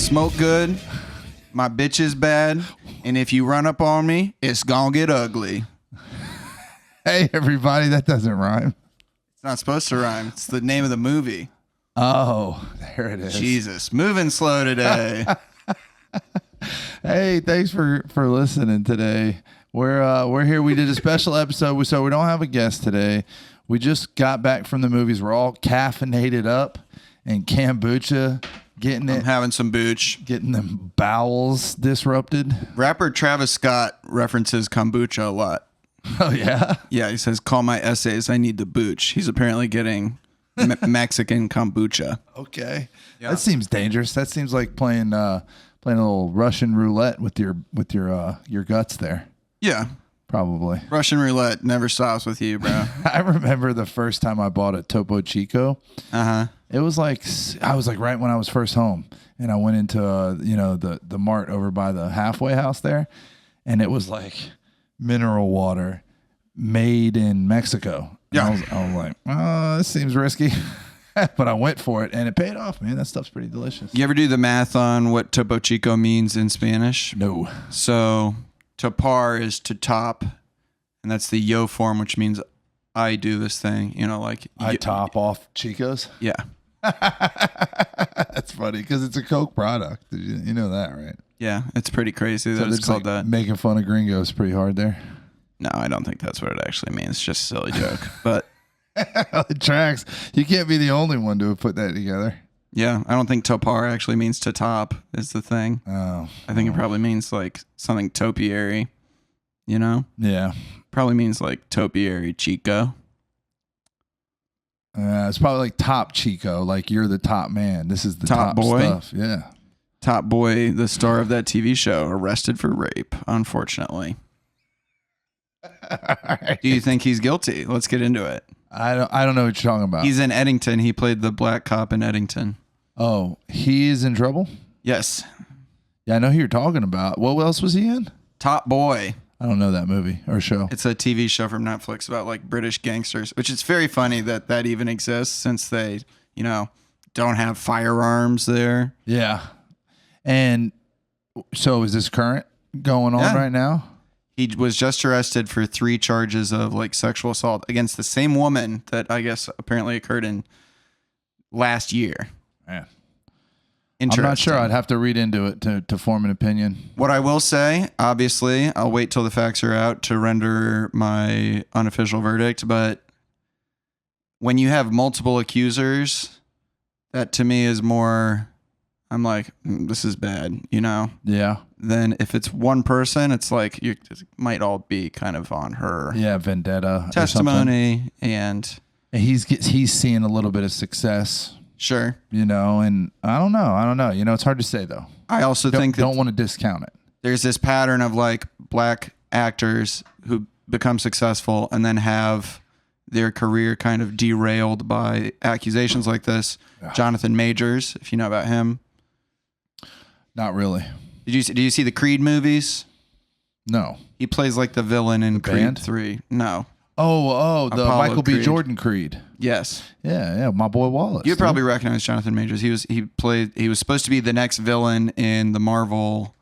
smoke good, my bitch is bad, and if you run up on me, it's gonna get ugly. Hey, everybody, that doesn't rhyme. It's not supposed to rhyme. It's the name of the movie. Oh, there it is. Jesus, moving slow today. Hey, thanks for listening today. We're here. We did a special episode, so we don't have a guest today. We just got back from the movies. We're all caffeinated up and kombucha, getting it. I'm having some booch. Getting them bowels disrupted. Rapper Travis Scott references kombucha a lot. Oh, yeah? Yeah, he says, call my essays, I need the booch. He's apparently getting Mexican kombucha. Okay. Yeah. That seems dangerous. That seems like playing a little Russian roulette with your guts there. Yeah. Probably. Russian roulette never stops with you, bro. I remember the first time I bought a Topo Chico. Uh-huh. It was like, I was like right when I was first home, and I went into the mart over by the halfway house there, and it was like mineral water made in Mexico. Yeah. I was like, oh, this seems risky. But I went for it, and it paid off, man. That stuff's pretty delicious. You ever do the math on what Topo Chico means in Spanish? No. So topar is to top, and that's the yo form, which means I do this thing. You know, like I top off Chicos? Yeah. That's funny, because it's a Coke product. You know that, right? Yeah, it's pretty crazy that it's called that. Making fun of gringos pretty hard there. No, I don't think that's what it actually means. It's just a silly joke. But it tracks. You can't be the only one to have put that together. yeah, I don't think topar actually means to top is the thing. Oh. I think it probably means like something topiary, you know? Yeah. Probably means like topiary Chico. It's probably like top Chico, like you're the top man. This is the top boy stuff. Yeah. Top Boy, the star of that TV show, arrested for rape, unfortunately. Right. Do you think he's guilty? Let's get into it. I don't know what you're talking about. He's in Eddington. He played the black cop in Eddington. Oh, he is in trouble? Yes. Yeah, I know who you're talking about. What else was he in? Top Boy. I don't know that movie or show. It's a TV show from Netflix about like British gangsters, which is very funny that even exists since they, don't have firearms there. Yeah. And so is this current going on right now? He was just arrested for 3 charges of like sexual assault against the same woman that I guess apparently occurred in last year. Man. I'm not sure. I'd have to read into it to form an opinion. What I will say, obviously, I'll wait till the facts are out to render my unofficial verdict, but when you have multiple accusers, that to me is more, I'm like, this is bad, Yeah. Then if it's one person, it's like it might all be kind of on her. Yeah, vendetta. Testimony and he's seeing a little bit of success. Sure. And I don't know. It's hard to say, though. I also think that don't want to discount it. There's this pattern of like black actors who become successful and then have their career kind of derailed by accusations like this. Yeah. Jonathan Majors, if you know about him. Not really. Did you see the Creed movies? No. He plays like the villain in Creed band? 3. No. Oh, the Apollo Michael B. Creed. Jordan Creed. Yes. Yeah, my boy Wallace. You'd probably recognize Jonathan Majors. He was supposed to be the next villain in the Marvel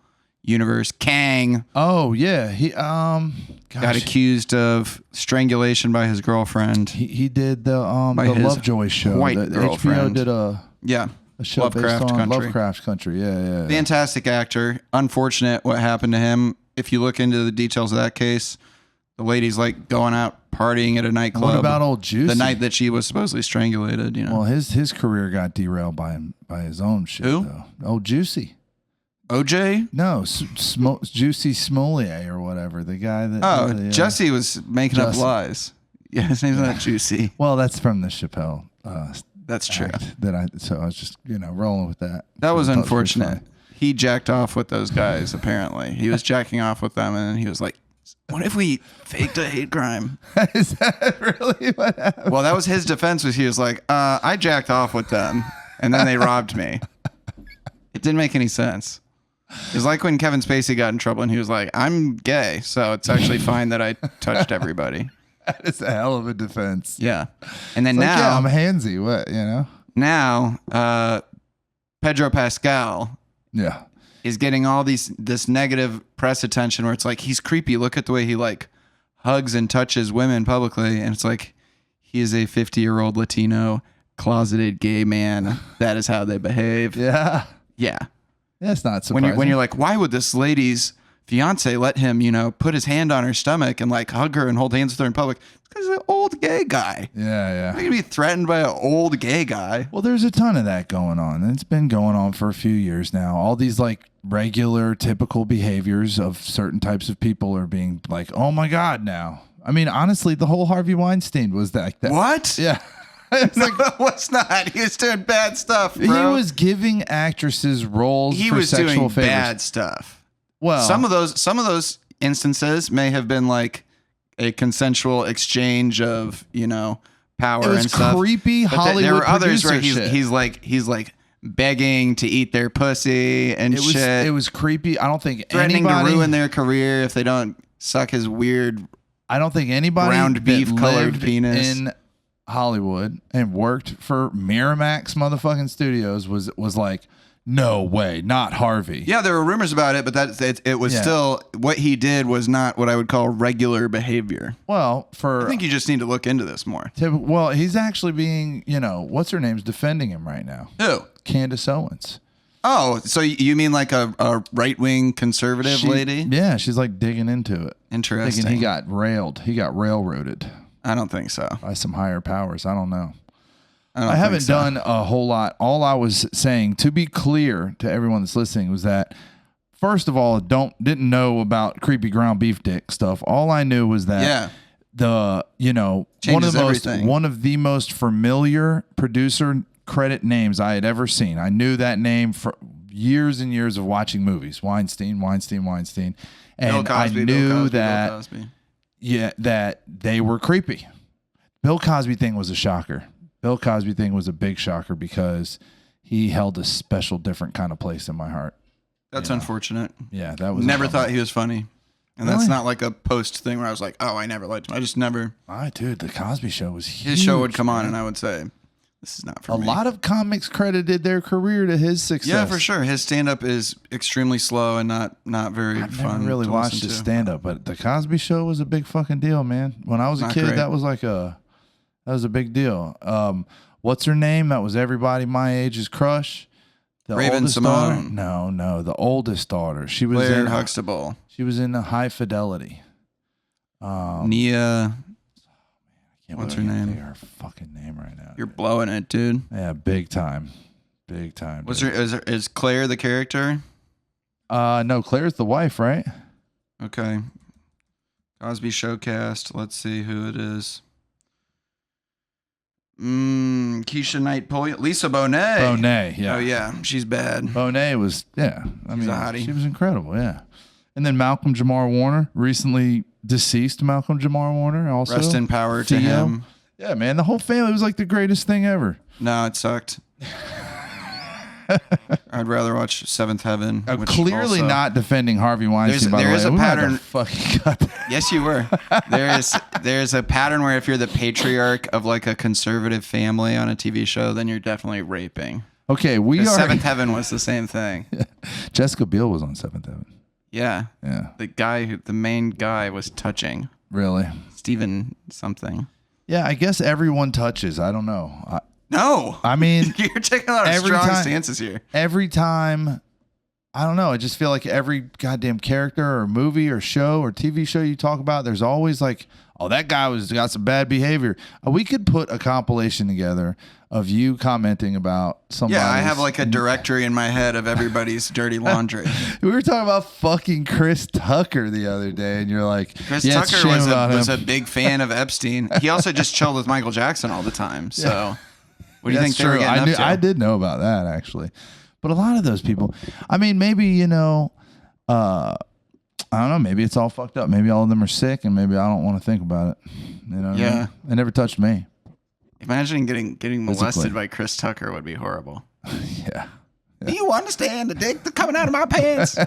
universe. Kang. Oh, yeah. He got accused of strangulation by his girlfriend. He did the Lovejoy show. White the girlfriend. HBO did a show Lovecraft based on Country. Lovecraft Country. Yeah. Fantastic actor. Unfortunate what happened to him. If you look into the details of that case, the lady's like going out partying at a nightclub. What about old Juicy? The night that she was supposedly strangulated, Well, his career got derailed by his own shit. Who? Though. Old Juicy. OJ? No, Juicy Smollett or whatever. The guy that. Jesse was making up lies. Yeah, his name's not Juicy. Well, that's from the Chappelle. That's true. So I was just rolling with that. That was I thought it unfortunate. funny. He jacked off with those guys. Apparently, he was jacking off with them, and then he was like, "What if we faked a hate crime?" Is that really what happened? Well, that was his defense. He was like, "I jacked off with them, and then they robbed me." It didn't make any sense. It was like when Kevin Spacey got in trouble, and he was like, "I'm gay, so it's actually fine that I touched everybody." That is a hell of a defense. Yeah, and then It's now I'm handsy. What Now, Pedro Pascal Yeah. is getting all this negative press attention where it's like, he's creepy. Look at the way he like hugs and touches women publicly. And it's like, he is a 50-year-old Latino closeted gay man. That is how they behave. Yeah. Yeah. That's not surprising. When you're like, why would this lady's fiance let him, put his hand on her stomach and like hug her and hold hands with her in public? It's because he's an old gay guy. Yeah. You're going to be threatened by an old gay guy. Well, there's a ton of that going on. It's been going on for a few years now. All these like regular, typical behaviors of certain types of people are being like, oh my God, now. I mean, honestly, the whole Harvey Weinstein was like that. What? Yeah. No, it was not. He was doing bad stuff, bro. He was giving actresses roles He for was sexual doing favors. bad stuff. Well, some of those instances may have been like a consensual exchange of, power it was and stuff. creepy But Hollywood there were others where producer shit. he's like begging to eat their pussy and shit. It was creepy. I don't think threatening anybody to ruin their career if they don't suck his weird. I don't think anybody ground beef that colored lived penis in Hollywood and worked for Miramax motherfucking studios was like, no way, not Harvey. Yeah, there were rumors about it, but it was still what he did was not what I would call regular behavior. Well, I think you just need to look into this more. Well, he's actually being, what's her name's defending him right now. Who? Candace Owens. Oh, so you mean like a right-wing conservative lady? Yeah, she's like digging into it. Interesting. Thinking he got railroaded. I don't think so. By some higher powers. I don't know. I haven't done a whole lot. All I was saying, to be clear to everyone that's listening, was that first of all, didn't know about creepy ground beef dick stuff. All I knew was that one of the most familiar producer credit names I had ever seen. I knew that name for years and years of watching movies. Weinstein. And Bill Cosby, I knew Bill that that they were creepy. Bill Cosby thing was a shocker. Bill Cosby thing was a big shocker because he held a special, different kind of place in my heart. That's unfortunate. Yeah, that was. Never thought he was funny, and Really? that's not like a post thing where I was like, "Oh, I never liked him." I just never. Dude, the Cosby Show was huge. His show would come on, and I would say, "This is not for me." A lot of comics credited their career to his success. Yeah, for sure. His stand-up is extremely slow and not very I've fun. never really to watched listen his to. stand-up, but the Cosby Show was a big fucking deal, man. When I was a Not kid, great. that was a big deal. What's her name? That was everybody my age's crush. The Raven oldest Simone. daughter? No, the oldest daughter. She was Blair in Huxtable, She was in High Fidelity. Nia. What's her name? Think of her fucking name right now. You're blowing it, dude. Yeah, big time. Was there is Claire the character? No, Claire's the wife, right? Okay. Cosby Showcast. Let's see who it is. Keisha Knight Pulliam. Lisa Bonet. Bonet, yeah. Oh yeah, she's bad. Bonet was, yeah. I mean, a hottie. she was incredible, yeah. And then Malcolm Jamar Warner, recently deceased Malcolm Jamar Warner, also. Rest in power to Theo. him. Yeah, man, the whole family was like the greatest thing ever. No, it sucked. I'd rather watch Seventh Heaven. Which Clearly also- not defending Harvey Weinstein. By the there way, is a We might have to pattern- Fucking cut that. Yes, you were. There's a pattern where if you're the patriarch of like a conservative family on a TV show, then you're definitely raping. Okay, we are. Seventh Heaven was the same thing. Jessica Biel was on Seventh Heaven. Yeah. Yeah, The main guy was touching. really. Steven something. Yeah, I guess everyone touches. I don't know. No. I mean, You're taking a lot of Every strong time- stances here. every time, I don't know. I just feel like every goddamn character or movie or show or TV show you talk about, there's always like, oh, that guy got some bad behavior. We could put a compilation together of you commenting about somebody. Yeah, I have like a directory in my head of everybody's dirty laundry. We were talking about fucking Chris Tucker the other day, and you're like, Chris yeah, it's a Tucker shame about was him. a big fan of Epstein. He also just chilled with Michael Jackson all the time. So what do you think That's they were true. getting up to? I did know about that actually, but a lot of those people. I mean, maybe I don't know. Maybe it's all fucked up. Maybe all of them are sick, and maybe I don't want to think about it. You know? What I mean? It never touched me. Imagine getting molested Physically. by Chris Tucker would be horrible. Yeah. Do you understand the dick that's coming out of my pants?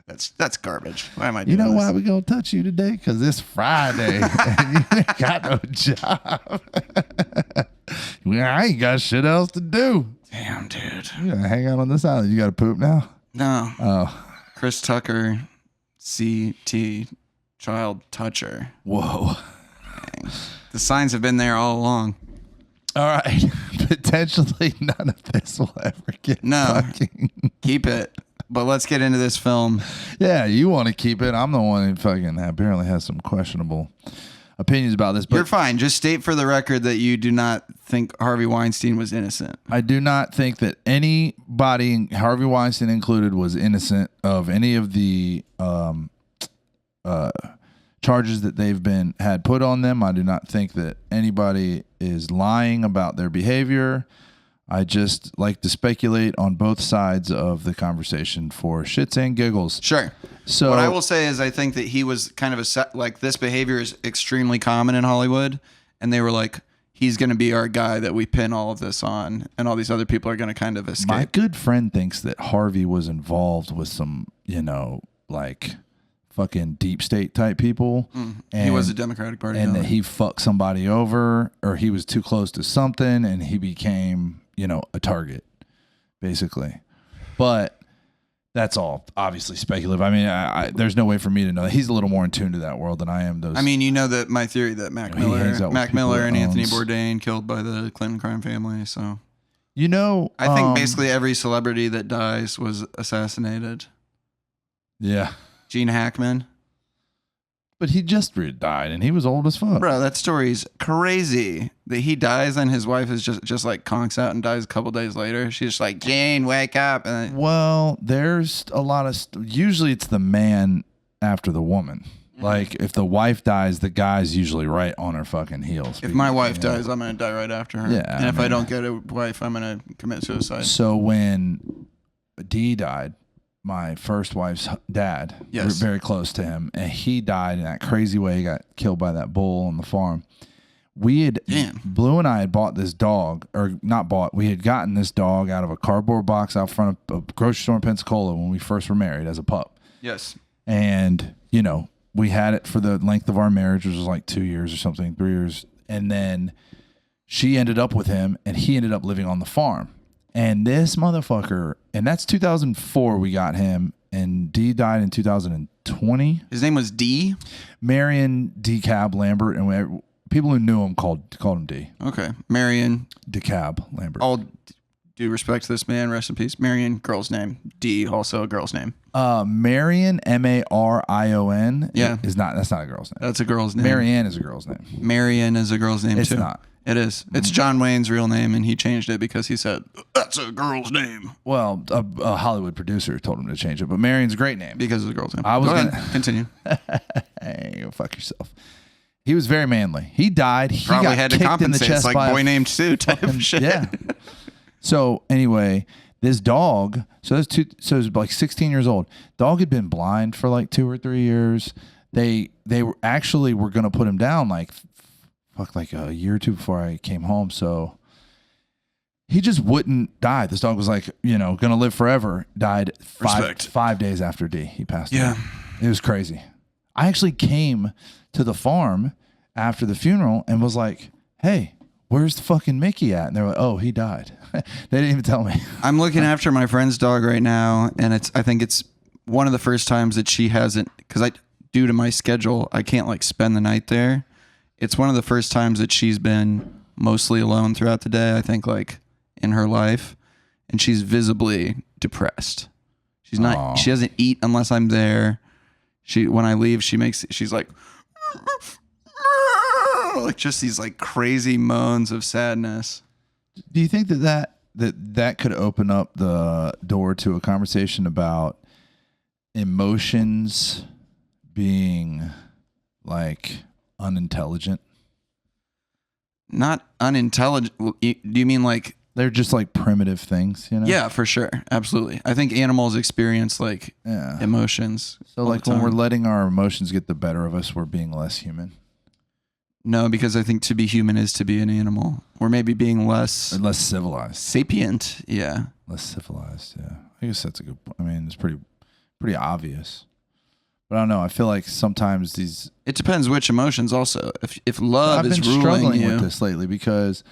That's garbage. Why am I You doing know this? why we gonna touch you today? Because it's Friday and you ain't got no job. Well, I ain't got shit else to do. Damn, dude. You gotta hang out on this island. You gotta poop now? No. Oh. Chris Tucker, CT, child toucher. Whoa. Dang. The signs have been there all along. All right. Potentially none of this will ever get fucking. Keep it. But let's get into this film. Yeah, you want to keep it. I'm the one who fucking apparently has some questionable opinions about this. But you're fine. Just state for the record that you do not think Harvey Weinstein was innocent. I do not think that anybody, Harvey Weinstein included, was innocent of any of the charges that they've had put on them. I do not think that anybody is lying about their behavior. I just like to speculate on both sides of the conversation for shits and giggles. Sure. So what I will say is I think that he was kind of like this behavior is extremely common in Hollywood. And they were like, he's going to be our guy that we pin all of this on. And all these other people are going to kind of escape. My good friend thinks that Harvey was involved with some, like fucking deep state type people. And he was a Democratic Party. And that he fucked somebody over or he was too close to something and he became... a target, basically. But that's all obviously speculative. I mean, there's no way for me to know that. He's a little more in tune to that world than I am. I mean, that my theory that Mac Miller and Anthony Bourdain killed by the Clinton crime family. So, I think basically every celebrity that dies was assassinated. Yeah. Gene Hackman. But he just died, and he was old as fuck. Bro, that story's crazy. That he dies, and his wife is just like conks out and dies a couple days later. She's just like, Jane, wake up. And well, there's a lot of... usually it's the man after the woman. Like, if the wife dies, the guy's usually right on her fucking heels. If my wife dies, I'm going to die right after her. Yeah. And if I don't get a wife, I'm going to commit suicide. So when Dee died... my first wife's dad, yes, very close to him, and he died in that crazy way. He got killed by that bull on the farm. Blue and I had bought this dog, or not bought, we had gotten this dog out of a cardboard box out front of a grocery store in Pensacola when we first were married as a pup. Yes. And, we had it for the length of our marriage, which was like 2 years or something, 3 years. And then she ended up with him, and he ended up living on the farm. And this motherfucker, and that's 2004 we got him, and Dee died in 2020. His name was Dee? Marion DeKalb Lambert, and people who knew him called him Dee. Okay. Marion DeKalb Lambert. All due respect to this man, rest in peace. Marion, girl's name. Dee, also a girl's name. Marion, Marion, yeah, that's not a girl's name. That's a girl's name. Marianne is a girl's name. Marion is a girl's name, it's too. It's not. It is. It's John Wayne's real name, and he changed it because he said, that's a girl's name. Well, a Hollywood producer told him to change it, but Marion's a great name. Because it's a girl's name. I was going to continue. Hey, go fuck yourself. He was very manly. He died. He probably got had to kicked compensate. in the chest it's like Boy Named Sue type of shit. Yeah. So anyway, this dog, so it's like 16 years old. Dog had been blind for like 2 or 3 years. They were going to put him down like a year or two before I came home. So he just wouldn't die. This dog was like, going to live forever. Died 5 days after Dee. He passed away. Yeah. It was crazy. I actually came to the farm after the funeral and was like, hey, where's the fucking Mickey at? And they're like, oh, he died. They didn't even tell me. I'm looking after my friend's dog right now. And I think it's one of the first times that she hasn't, because due to my schedule, I can't like spend the night there. It's one of the first times that she's been mostly alone throughout the day, I think, like in her life. And she's visibly depressed. She's not, Aww. She doesn't eat unless I'm there. When I leave, she's like just these like crazy moans of sadness. Do you think that could open up the door to a conversation about emotions being like unintelligent? Not unintelligent. Do you mean like they're just like primitive things, Yeah, for sure. Absolutely. I think animals experience like emotions. So like when we're letting our emotions get the better of us, we're being less human. No, because I think to be human is to be an animal. Or maybe being less civilized. Sapient, yeah. Less civilized, yeah. I guess that's a good point. I mean, it's pretty obvious. But I don't know. I feel like sometimes it depends which emotions also. If love is ruling you. I've been struggling with this lately because,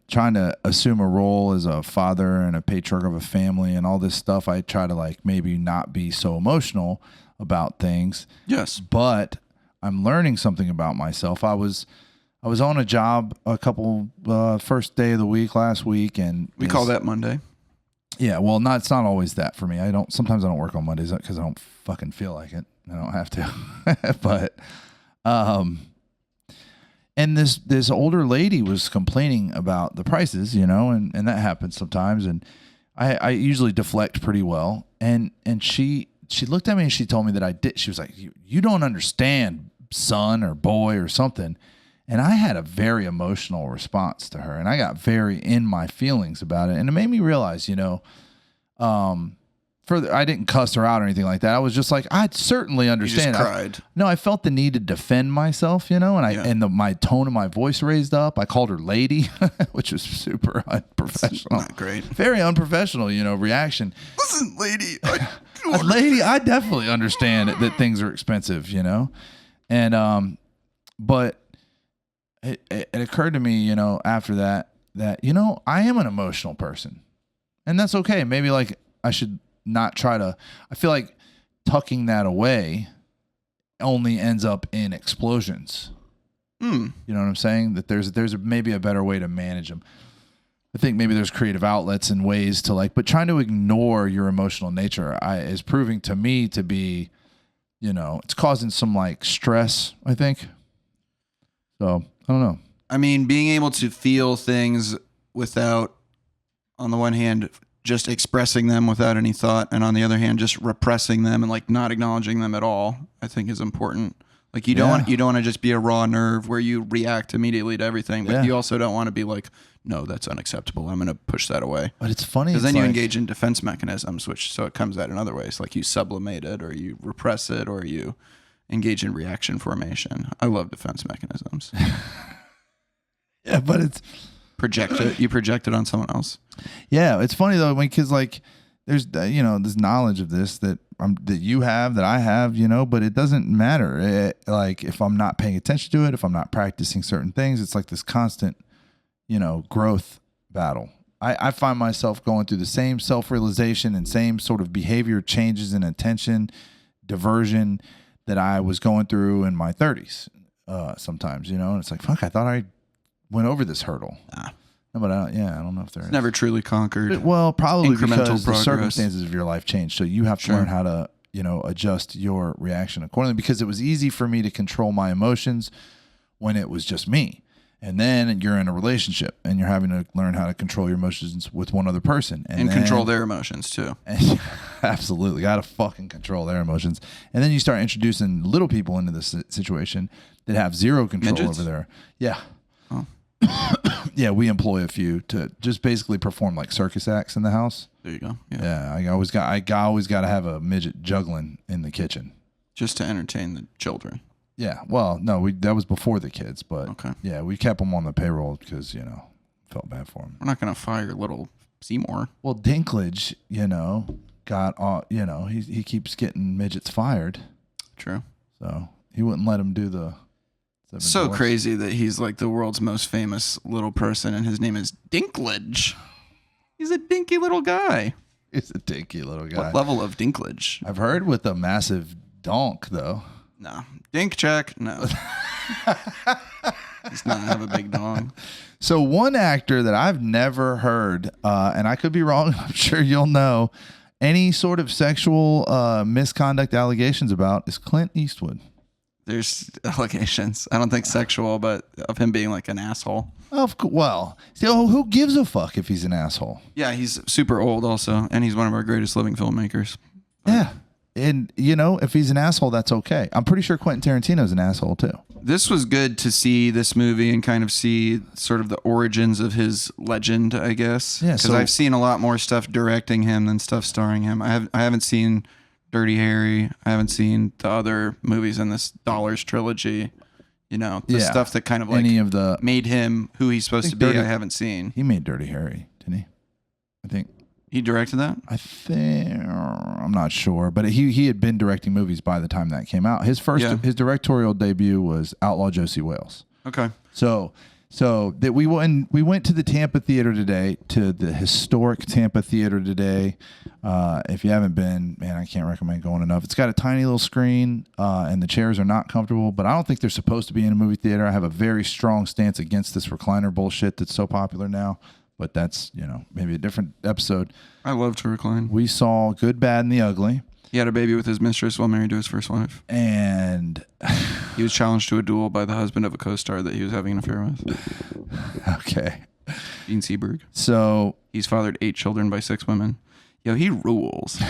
trying to assume a role as a father and a patriarch of a family and all this stuff, I try to like maybe not be so emotional about things. Yes. But I'm learning something about myself. I was on a job a couple first day of the week last week, and we call that Monday. Yeah, well, it's not always that for me. Sometimes I don't work on Mondays because I don't fucking feel like it. I don't have to. But and this older lady was complaining about the prices, and that happens sometimes, and I usually deflect pretty well. And she looked at me and she told me that I did. She was like, you don't understand, son or boy or something. And I had a very emotional response to her, and I got very in my feelings about it. And it made me realize, I didn't cuss her out or anything like that. I was just like, I certainly understand. You just cried. I felt the need to defend myself, and my tone of my voice raised up. I called her lady, which was super unprofessional. Not great. Very unprofessional, reaction. Listen, lady. Lady, I definitely understand that things are expensive, and but it occurred to me, after that I am an emotional person, and that's okay. Maybe like I should not try to. I feel like tucking that away only ends up in explosions. You know what I'm saying? That there's maybe a better way to manage them. I think maybe there's creative outlets and ways to but trying to ignore your emotional nature is proving to me to be, it's causing some stress, I think. So I don't know. I mean, being able to feel things without, on the one hand, just expressing them without any thought, and on the other hand, just repressing them and not acknowledging them at all, I think is important. Like you don't want to just be a raw nerve where you react immediately to everything, but you also don't want to be like, no, that's unacceptable. I'm going to push that away. But it's funny because then you engage in defense mechanisms, so it comes out in other ways, like you sublimate it, or you repress it, or you engage in reaction formation. I love defense mechanisms. Yeah, but it's you project it on someone else. Yeah, it's funny though, because there's this knowledge of this that you have, that I have, but it doesn't matter. If I'm not paying attention to it, if I'm not practicing certain things, it's like this constant, growth battle. I find myself going through the same self-realization and same sort of behavior changes and attention diversion that I was going through in my 30s. Sometimes, and it's like, fuck, I thought I went over this hurdle. No, but I don't know if there's never truly conquered. Probably incremental because the progress. Circumstances of your life changed, so you have to learn how to adjust your reaction accordingly. Because it was easy for me to control my emotions when it was just me, and then you're in a relationship and you're having to learn how to control your emotions with one other person and control their emotions too. Absolutely, gotta fucking control their emotions. And then you start introducing little people into this situation that have zero control Midgets? over there. Yeah. Oh. Yeah, we employ a few to just basically perform circus acts in the house. There you go. Yeah, I always got to have a midget juggling in the kitchen just to entertain the children. Yeah, well, no, that was before the kids, but okay. Yeah, we kept them on the payroll because felt bad for them. We're not gonna fire little Seymour. Well, Dinklage, got he keeps getting midgets fired. True. So he wouldn't let him do the. So crazy that he's the world's most famous little person, and his name is Dinklage. He's a dinky little guy. He's a dinky little guy. What level of Dinklage? I've heard with a massive donk, though. No. Dink check? No. Does not have a big dong. So one actor that I've never heard, and I could be wrong, I'm sure you'll know, any sort of sexual misconduct allegations about is Clint Eastwood. There's allegations. I don't think sexual, but of him being an asshole. Well, who gives a fuck if he's an asshole? Yeah, he's super old also, and he's one of our greatest living filmmakers. Yeah. And, if he's an asshole, that's okay. I'm pretty sure Quentin Tarantino's an asshole, too. This was good to see this movie and kind of see sort of the origins of his legend, I guess. Yeah, because I've seen a lot more stuff directing him than stuff starring him. I haven't seen Dirty Harry. I haven't seen the other movies in this Dollars trilogy. Stuff that kind of any of the made him who he's supposed to be. I haven't seen. He made Dirty Harry, didn't he? I think he directed that. I'm not sure, but he had been directing movies by the time that came out. His directorial debut was Outlaw Josie Wales. Okay. So So that we went to the Tampa Theater today, to the historic Tampa Theater today. If you haven't been, man, I can't recommend going enough. It's got a tiny little screen, and the chairs are not comfortable, but I don't think they're supposed to be in a movie theater. I have a very strong stance against this recliner bullshit that's so popular now, but that's, maybe a different episode. I love to recline. We saw Good, Bad, and the Ugly. He had a baby with his mistress while married to his first wife. And he was challenged to a duel by the husband of a co-star that he was having an affair with. Okay. Gene Seberg. So he's fathered 8 children by 6 women. Yo, he rules.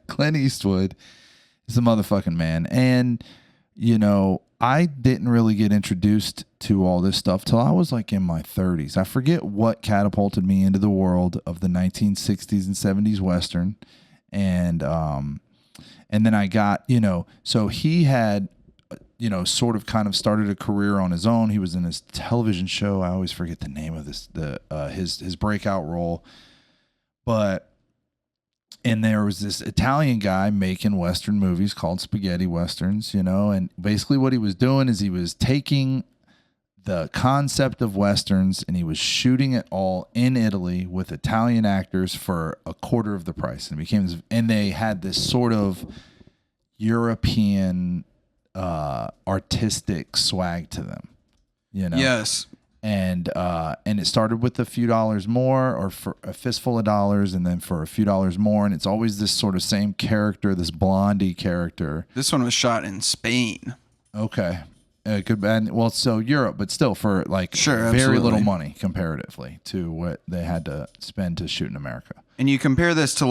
Clint Eastwood is the motherfucking man. And, I didn't really get introduced to all this stuff till I was like in my 30s. I forget what catapulted me into the world of the 1960s and 70s Western. And then I got, so he had, sort of kind of started a career on his own. He was in his television show. I always forget the name of this, his breakout role. And there was this Italian guy making Western movies called spaghetti Westerns, and basically what he was doing is he was taking the concept of Westerns and he was shooting it all in Italy with Italian actors for a quarter of the price. And they had this sort of European artistic swag to them, Yes. And it started with a few dollars more, or for a fistful of dollars, and then for a few dollars more. And it's always this sort of same character, this blondie character. This one was shot in Spain. Okay. Good, bad. Well, so Europe, but still for very little money comparatively to what they had to spend to shoot in America. And you compare this to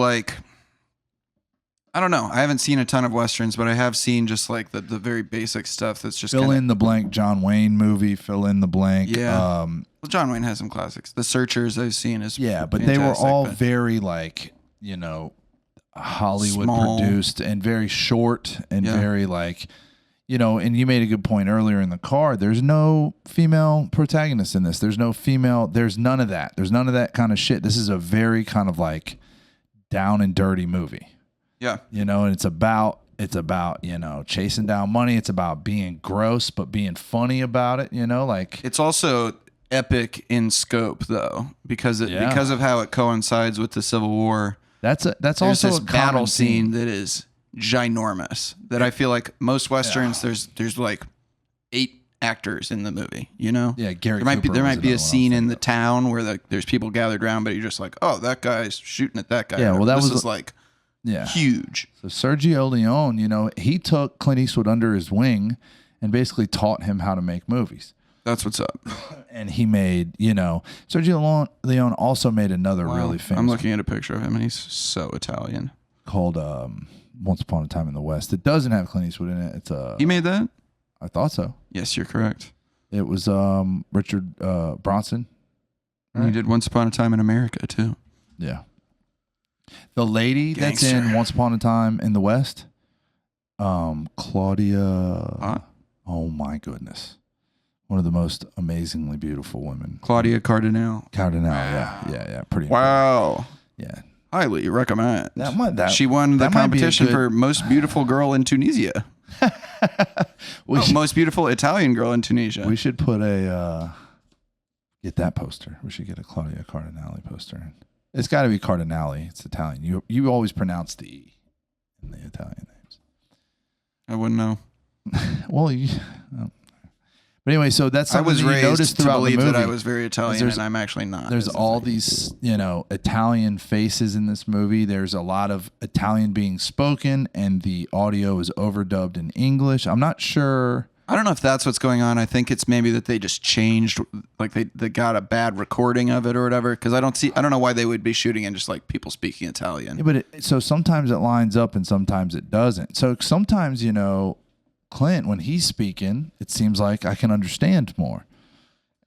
I don't know. I haven't seen a ton of Westerns, but I have seen just the very basic stuff that's just fill in the blank John Wayne movie, fill in the blank. Yeah. Well, John Wayne has some classics. The Searchers I've seen is but they were all very Hollywood small, produced and very short and very and you made a good point earlier in the car. There's no female protagonist in this. There's none of that. There's none of that kind of shit. This is a very kind of down and dirty movie. Yeah. And it's about, chasing down money. It's about being gross, but being funny about it, It's also epic in scope though, because of how it coincides with the Civil War. That's also this a battle scene that is ginormous that I feel like most Westerns, there's 8 actors in the movie, Yeah. Gary there might be a scene in the town where there's people gathered around, but you're just oh, that guy's shooting at that guy. Yeah. Well, this is huge. So Sergio Leone, he took Clint Eastwood under his wing and basically taught him how to make movies. That's what's up. And he made, Sergio Leone also made another really famous. I'm looking at a picture of him and he's so Italian. Called Once Upon a Time in the West. It doesn't have Clint Eastwood in it. He made that? I thought so. Yes, you're correct. It was Richard Bronson. And he did Once Upon a Time in America too. Yeah. The lady that's in Once Upon a Time in the West, Claudia. Oh my goodness. One of the most amazingly beautiful women. Claudia Cardinale. Wow. Yeah. Pretty. Wow. Yeah. Highly recommend. She won the that might be a competition good- for most beautiful girl in Tunisia. Most beautiful Italian girl in Tunisia. We should put get that poster. We should get a Claudia Cardinale poster. It's got to be Cardinale. It's Italian. You always pronounce the E in the Italian names. I wouldn't know. Well, but anyway, so that's I something was that you raised noticed to throughout the believe movie. that I was very Italian, and I'm actually not. There's all these, Italian faces in this movie. There's a lot of Italian being spoken, and the audio is overdubbed in English. I'm not sure. I don't know if that's what's going on. I think it's maybe that they just changed, they got a bad recording of it or whatever. Because I don't know why they would be shooting in just people speaking Italian. Yeah, but so sometimes it lines up and sometimes it doesn't. So sometimes, Clint, when he's speaking, it seems like I can understand more.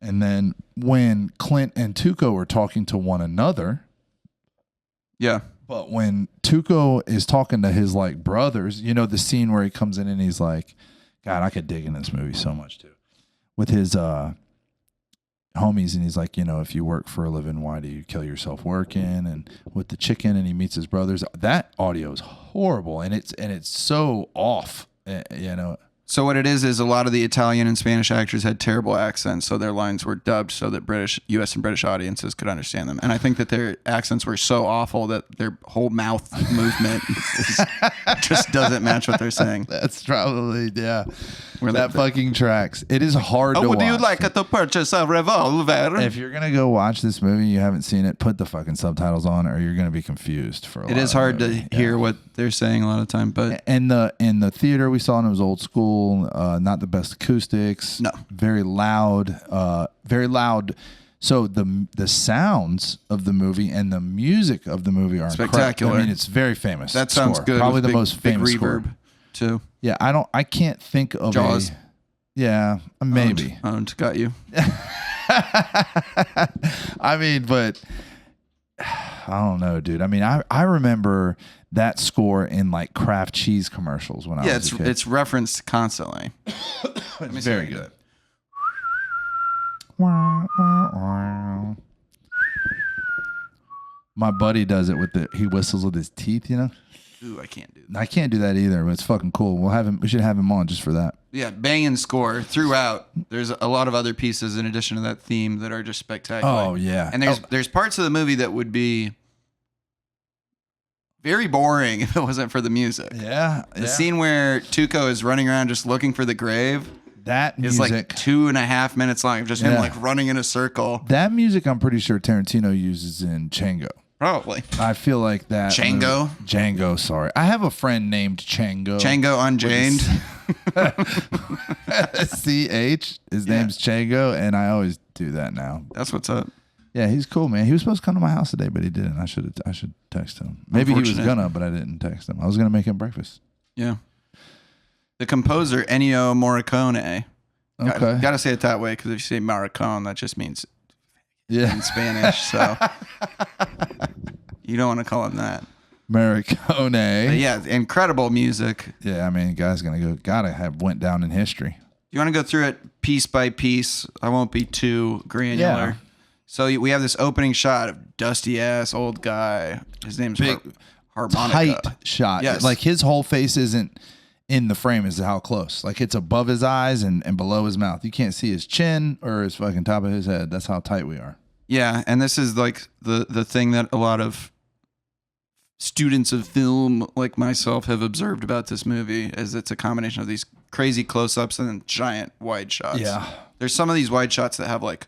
And then when Clint and Tuco are talking to one another, yeah. But when Tuco is talking to his brothers, the scene where he comes in and he's like, God, I could dig in this movie so much too. With his homies, and he's like, if you work for a living, why do you kill yourself working? And with the chicken, and he meets his brothers. That audio is horrible, and it's so off. So what it is a lot of the Italian and Spanish actors had terrible accents, so their lines were dubbed so that U.S. and British audiences could understand them. And I think that their accents were so awful that their whole mouth movement just doesn't match what they're saying. That's probably, yeah. That fucking tracks. It is hard to watch. Would you like to purchase a revolver? If you're going to go watch this movie, you haven't seen it, put the fucking subtitles on or you're going to be confused for a lot. It is hard to hear what they're saying a lot of the time. But in the theater we saw it, it was old school, not the best acoustics. No. Very loud. So the sounds of the movie and the music of the movie are spectacular. I mean, it's very famous. That sounds score. good. Probably the big, most famous big reverb score. Too. Yeah, I can't think of Jaws. Yeah, maybe. Owned. Got you. I mean, but I don't know, dude. I mean, I remember that score in like Kraft cheese commercials when I was a kid. It's referenced constantly. It's very good. My buddy does it he whistles with his teeth, you know? Ooh, I can't do that. I can't do that either, but it's fucking cool. We should have him on just for that. Yeah, banging score throughout. There's a lot of other pieces in addition to that theme that are just spectacular. Oh, yeah. And there's parts of the movie that would be very boring if it wasn't for the music. Yeah. The scene where Tuco is running around just looking for the grave. That music is like 2.5 minutes long of just him like running in a circle. That music, I'm pretty sure Tarantino uses in Django. Probably. I feel like that. Django, sorry. I have a friend named Django. Django Unchained. CH. His name's Django, and I always do that now. That's what's up. Yeah, he's cool, man. He was supposed to come to my house today, but he didn't. I should text him. Maybe he was gonna, but I didn't text him. I was gonna make him breakfast. Yeah. The composer Ennio Morricone. Okay. Got to say it that way because if you say Morricone, that just means in Spanish. So you don't want to call him that. Morricone. But yeah, incredible music. Yeah, I mean, guy's gotta have went down in history. You want to go through it piece by piece? I won't be too granular. Yeah. So we have this opening shot of dusty ass old guy. His name's Harmonica. Tight shot. Yes. Like his whole face isn't in the frame is how close. Like it's above his eyes and below his mouth. You can't see his chin or his fucking top of his head. That's how tight we are. Yeah, and this is like the thing that a lot of students of film like myself have observed about this movie is it's a combination of these crazy close-ups and then giant wide shots. Yeah. There's some of these wide shots that have like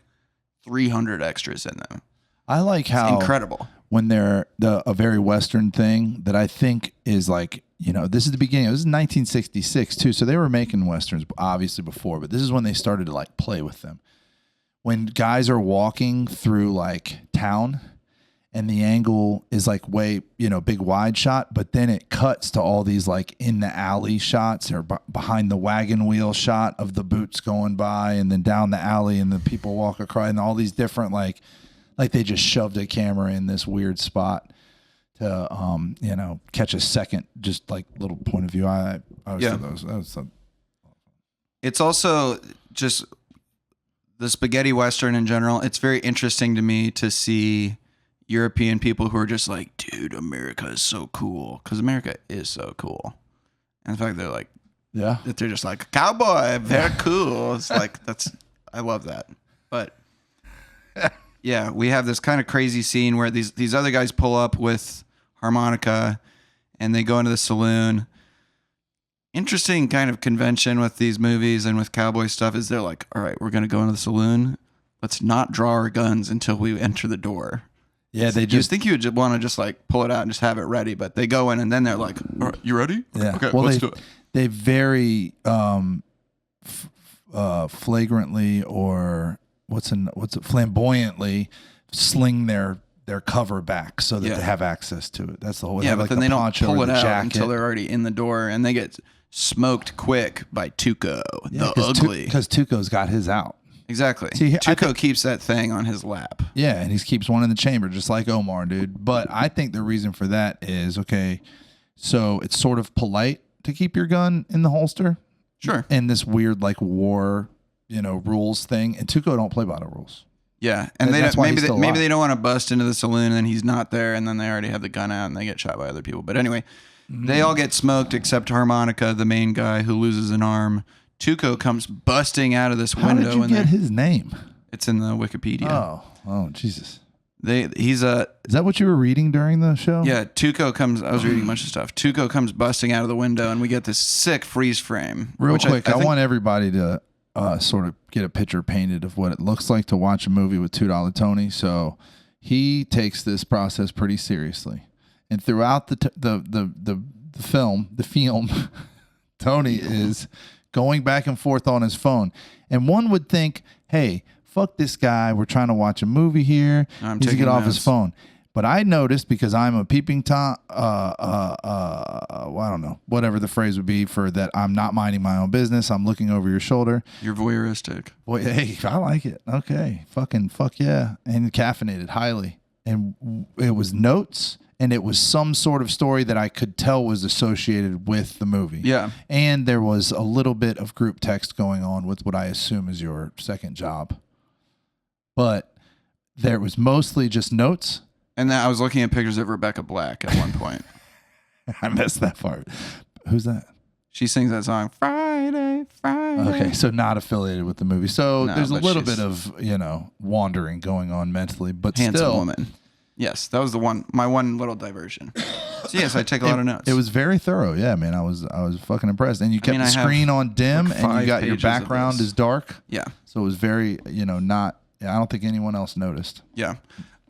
300 extras in them. I like how incredible when they're a very Western thing that I think is like, you know, this is the beginning. This is 1966 too. So they were making Westerns obviously before, but this is when they started to like play with them. When guys are walking through like town and the angle is like way, you know, big wide shot, but then it cuts to all these like in the alley shots or behind the wagon wheel shot of the boots going by and then down the alley and the people walk across and all these different like they just shoved a camera in this weird spot to you know, catch a second just like little point of view. I always thought that was it's also just the spaghetti Western in general. It's very interesting to me to see European people who are just like, dude, America is so cool. Because America is so cool. And in fact, they're like, that they're just like, cowboy, very cool. It's like, I love that. But yeah, we have this kind of crazy scene where these other guys pull up with harmonica and they go into the saloon. Interesting kind of convention with these movies and with cowboy stuff is they're like, all right, we're going to go into the saloon. Let's not draw our guns until we enter the door. Yeah, they just think you would want to just like pull it out and just have it ready, but they go in and then they're like, all right, you ready? Yeah. Okay, well, let's do it. They very flagrantly or flamboyantly sling their cover back so that they have access to it. That's the whole. Yeah, but like then they don't pull it out until they're already in the door, and they get smoked quick by Tuco, the ugly. Because Tuco's got his out. Exactly. See, Tuco keeps that thing on his lap. Yeah, and he keeps one in the chamber, just like Omar, dude. But I think the reason for that is, okay, so it's sort of polite to keep your gun in the holster. Sure. In this weird, like, war, you know, rules thing. And Tuco don't play by the rules. Yeah, and maybe they don't want to bust into the saloon and then he's not there and then they already have the gun out and they get shot by other people. But anyway, They all get smoked except Harmonica, the main guy who loses an arm. Tuco comes busting out of this How window. did you get his name? It's in the Wikipedia. Oh, Jesus. Is that what you were reading during the show? Yeah, Tuco comes. I was reading a bunch of stuff. Tuco comes busting out of the window, and we get this sick freeze frame. Real quick, I want everybody to sort of get a picture painted of what it looks like to watch a movie with $2 Tony. So he takes this process pretty seriously, and throughout the film, Tony is going back and forth on his phone, and one would think, hey, fuck this guy. We're trying to watch a movie here. He's to get off his phone. But I noticed, because I'm a peeping Tom, I don't know, whatever the phrase would be for that. I'm not minding my own business. I'm looking over your shoulder. You're voyeuristic. Boy, hey, I like it. Okay. Fuck yeah. And caffeinated highly. And it was notes, and it was some sort of story that I could tell was associated with the movie. Yeah. And there was a little bit of group text going on with what I assume is your second job. But there was mostly just notes. And then I was looking at pictures of Rebecca Black at one point. I missed that part. Who's that? She sings that song, Friday, Friday. Okay, so not affiliated with the movie. So No, there's a but little bit of, wandering going on mentally, but handsome still. woman. Yes, that was my one little diversion. So yes, I take a lot of notes. It was very thorough. Yeah, man, I was fucking impressed. And you kept the screen on dim, like and you got 5 your pages of background this. is dark. Yeah. So it was very, not. I don't think anyone else noticed. Yeah.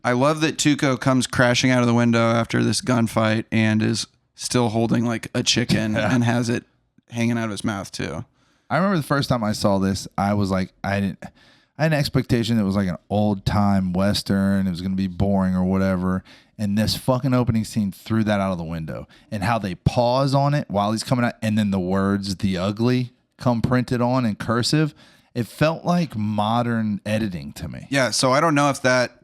I love that Tuco comes crashing out of the window after this gunfight and is still holding like a chicken and has it hanging out of his mouth too. I remember the first time I saw this, I was like, I had an expectation that it was like an old time Western. It was going to be boring or whatever. And this fucking opening scene threw that out of the window. And how they pause on it while he's coming out, and then the words "the ugly" come printed on in cursive. It felt like modern editing to me. Yeah. So I don't know if that,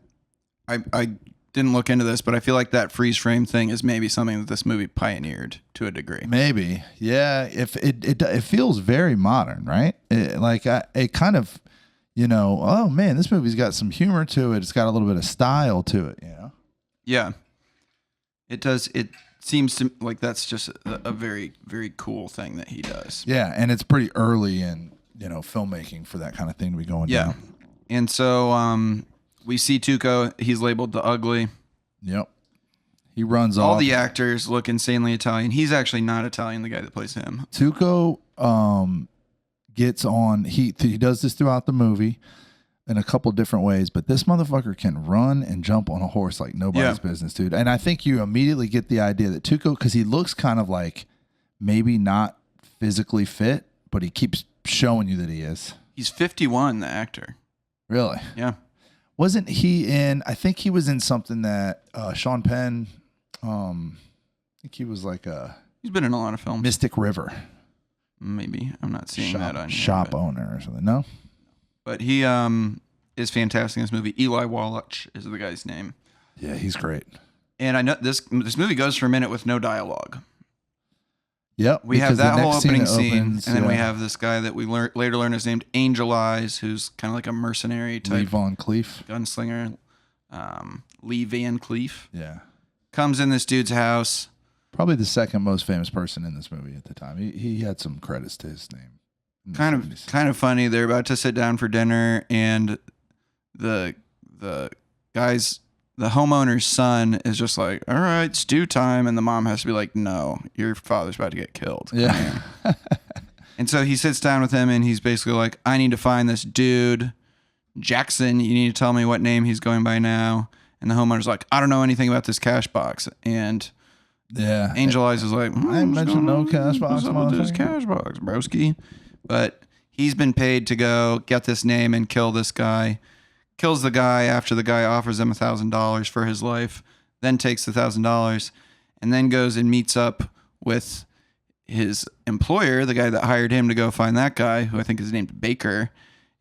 I didn't look into this, but I feel like that freeze frame thing is maybe something that this movie pioneered to a degree. Maybe. Yeah. If it feels very modern, right? It kind of, oh man, this movie's got some humor to it. It's got a little bit of style to it, Yeah. It does. It seems to like that's just a very, very cool thing that he does. Yeah. And it's pretty early in, filmmaking for that kind of thing to be going down. And so we see Tuco. He's labeled the ugly. Yep. He runs All off. the actors look insanely Italian. He's actually not Italian, the guy that plays him. Tuco gets on. He does this throughout the movie in a couple different ways, but this motherfucker can run and jump on a horse like nobody's business, dude. And I think you immediately get the idea that Tuco, because he looks kind of like maybe not physically fit, but he keeps showing you that he is. He's 51, the actor. Really? Yeah. Wasn't he in? I think he was in something that Sean Penn. I think he was like He's been in a lot of films. Mystic River. Maybe I'm not seeing that on here, shop owner or something. No. But he is fantastic in this movie. Eli Wallach is the guy's name. Yeah, he's great. And I know this movie goes for a minute with no dialogue. Yep. We have that whole opening scene, opens, and then we have this guy that we later learn is named Angel Eyes, who's kind of like a mercenary type. Lee Von Cleef. Gunslinger. Lee Van Cleef. Yeah. Comes in this dude's house. Probably the second most famous person in this movie at the time. He had some credits to his name. Kind of funny. They're about to sit down for dinner, and the homeowner's son is just like, all right, stew time. And the mom has to be like, no, your father's about to get killed. Yeah. And so he sits down with him, and he's basically like, I need to find this dude, Jackson. You need to tell me what name he's going by now. And the homeowner's like, I don't know anything about this cash box. And yeah, Angel Eyes is like, I mentioned no cash box. This cash box, broski. But he's been paid to go get this name and kill this guy. Kills the guy after the guy offers him $1,000 for his life. Then takes the $1,000 and then goes and meets up with his employer, the guy that hired him to go find that guy, who I think is named Baker.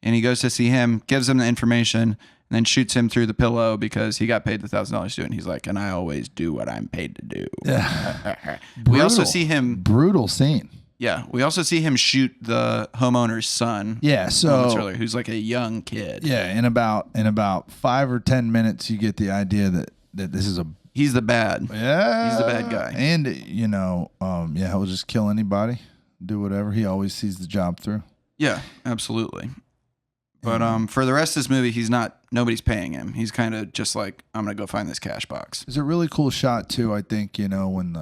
And he goes to see him, gives him the information, and then shoots him through the pillow because he got paid the $1,000 to do it. And he's like, and I always do what I'm paid to do. Yeah. We also see him. Brutal scene. Yeah. We also see him shoot the homeowner's son. Yeah. So earlier, who's like a young kid. Yeah. In about 5 or 10 minutes, you get the idea that this is He's the bad. Yeah. He's the bad guy. And, he'll just kill anybody, do whatever. He always sees the job through. Yeah, absolutely. But for the rest of this movie, nobody's paying him. He's kind of just like, I'm going to go find this cash box. There's a really cool shot, too, I think, when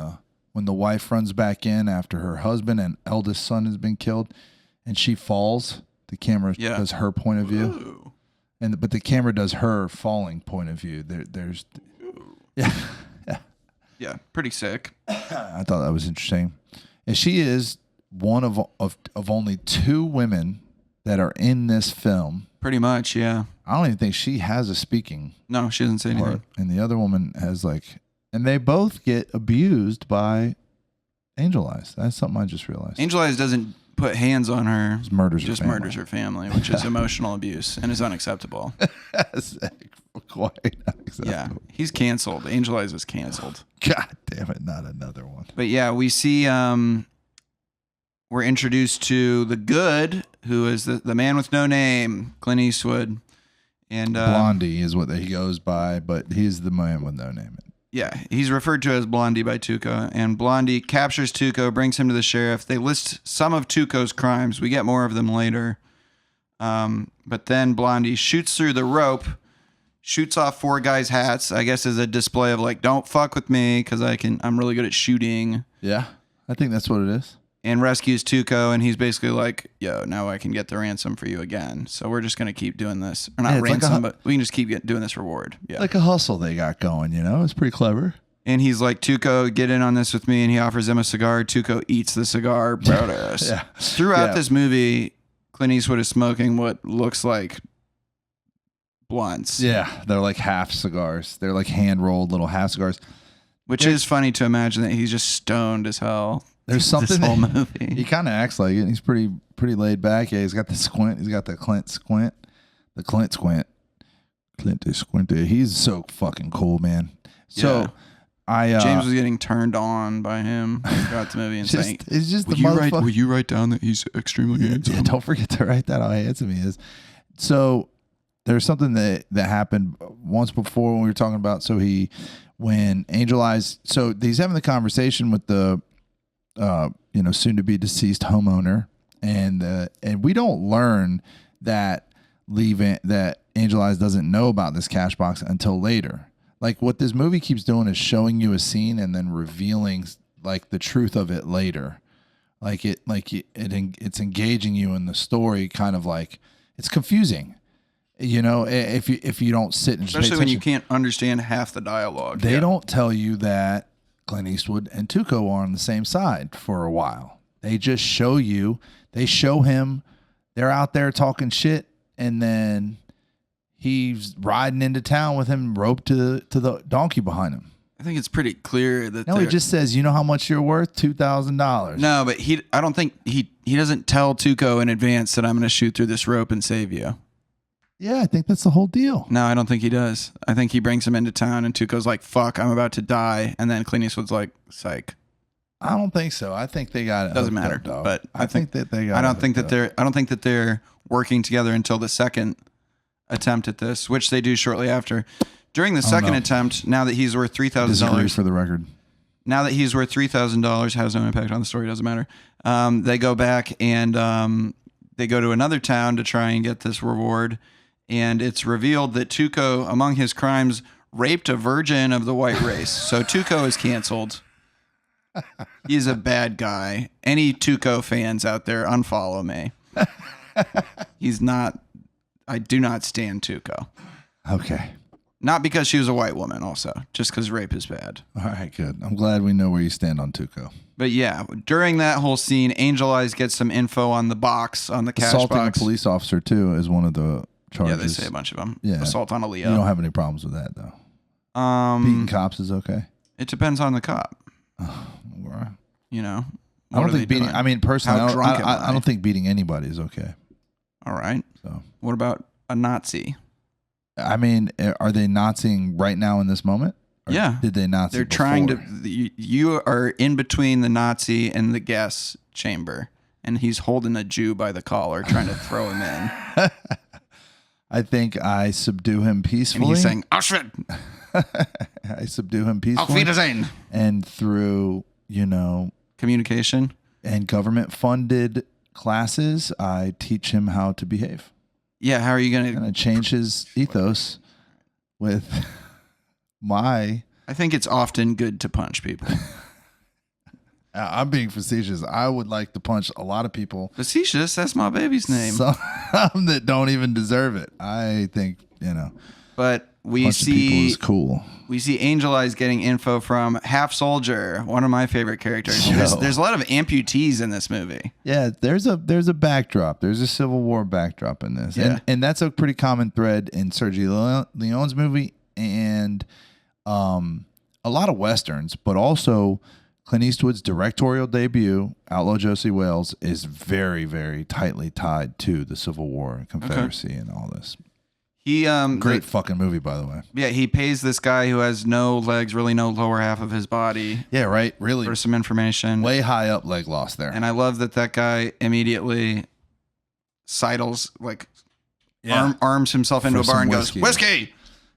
the wife runs back in after her husband and eldest son has been killed and she falls, the camera does her point of view. Ooh. But the camera does her falling point of view. There's Yeah, pretty sick. I thought that was interesting. And she is one of only 2 women that are in this film. Pretty much, yeah. I don't even think she has a speaking No, she doesn't say anything. part. And the other woman has and they both get abused by Angel Eyes. That's something I just realized. Angel Eyes doesn't put hands on her. Just murders her family, which is emotional abuse and is unacceptable. That's quite unacceptable. Yeah, he's canceled. Angel Eyes is canceled. God damn it, not another one. But yeah, we see we're introduced to the good, who is the man with no name, Clint Eastwood. And Blondie is what he goes by, but he's the man with no name. Yeah, he's referred to as Blondie by Tuco, and Blondie captures Tuco, brings him to the sheriff. They list some of Tuco's crimes. We get more of them later. But then Blondie shoots through the rope, shoots off 4 guys' hats, I guess as a display of like, don't fuck with me because I'm really good at shooting. Yeah, I think that's what it is. And rescues Tuco, and he's basically like, yo, now I can get the ransom for you again. So we're just going to keep doing this. Or not ransom, but we can just keep doing this reward. Yeah. Like a hustle they got going, It's pretty clever. And he's like, Tuco, get in on this with me. And he offers him a cigar. Tuco eats the cigar. Badass. Yeah. Throughout this movie, Clint Eastwood is smoking what looks like blunts. Yeah, they're like half cigars. They're like hand-rolled little half cigars. Which is funny to imagine that he's just stoned as hell. There's something this whole movie. He kind of acts like it. He's pretty laid back. Yeah, he's got the squint. He's got the Clint squint. The Clint squint. Clint is squinted. He's so fucking cool, man. So James was getting turned on by him throughout the movie and saying, "It's just the motherfucker." Will you write down that he's extremely handsome? Yeah, don't forget to write that how handsome he is. So there's something that happened once before when we were talking about. When Angel Eyes, so he's having the conversation with the soon to be deceased homeowner, and we don't learn that Angel Eyes doesn't know about this cash box until later. Like what this movie keeps doing is showing you a scene and then revealing like the truth of it later. It's engaging you in the story, kind of like it's confusing. If you don't sit and just especially when you can't understand half the dialogue. They don't tell you that Clint Eastwood and Tuco are on the same side for a while. They just show you. They show him. They're out there talking shit, and then he's riding into town with him, roped to the donkey behind him. I think it's pretty clear that. No, he just says, "You know how much you're worth? $2,000." No, but I don't think he doesn't tell Tuco in advance that I'm going to shoot through this rope and save you. Yeah, I think that's the whole deal. No, I don't think he does. I think he brings him into town and Tuco's like, fuck, I'm about to die. And then Clint Eastwood's like, psych. I don't think so. I think they got it. Doesn't matter. But I think that they got I don't think that they're working together until the second attempt at this, which they do shortly after. During the second attempt, now that he's worth $3,000. For the record. Now that he's worth $3,000, has no impact on the story, doesn't matter. They go back and they go to another town to try and get this reward. And it's revealed that Tuco, among his crimes, raped a virgin of the white race. So Tuco is canceled. He's a bad guy. Any Tuco fans out there, unfollow me. He's not. I do not stand Tuco. Okay. Not because she was a white woman, also. Just because rape is bad. All right, good. I'm glad we know where you stand on Tuco. But yeah, during that whole scene, Angel Eyes gets some info on the box, on the cash Assaulting box. a police officer, too, is one of the charges. Yeah, they say a bunch of them. Yeah. Assault on a Leo. You don't have any problems with that, though. Beating cops is okay. It depends on the cop. Right. I don't think beating. I mean, personally, I I don't think beating anybody is okay. All right. So, what about a Nazi? I mean, are they Naziing right now in this moment? Or yeah. Did they Nazi? They're trying to. You are in between the Nazi and the gas chamber, and he's holding a Jew by the collar, trying to throw him in. I think I subdue him peacefully. And he's saying Auschwitz. I subdue him peacefully. Auf Wiedersehen. And through, communication and government-funded classes, I teach him how to behave. Yeah, how are you going to change his ethos with my... I think it's often good to punch people. I'm being facetious. I would like to punch a lot of people. Facetious? That's my baby's name. Some that don't even deserve it. I think, But we punching people is cool. We see Angel Eyes getting info from Half Soldier, one of my favorite characters. There's a lot of amputees in this movie. Yeah, there's a backdrop. There's a Civil War backdrop in this. Yeah. And that's a pretty common thread in Sergio Leone's movie and a lot of Westerns, but also Clint Eastwood's directorial debut, Outlaw Josie Wales, is very, very tightly tied to the Civil War, Confederacy, and all this. He great fucking movie, by the way. Yeah, he pays this guy who has no legs, really no lower half of his body. Yeah, right. Really, for some information. Way high up leg loss there. And I love that guy immediately sidles, arms himself into a bar and goes, "Whiskey."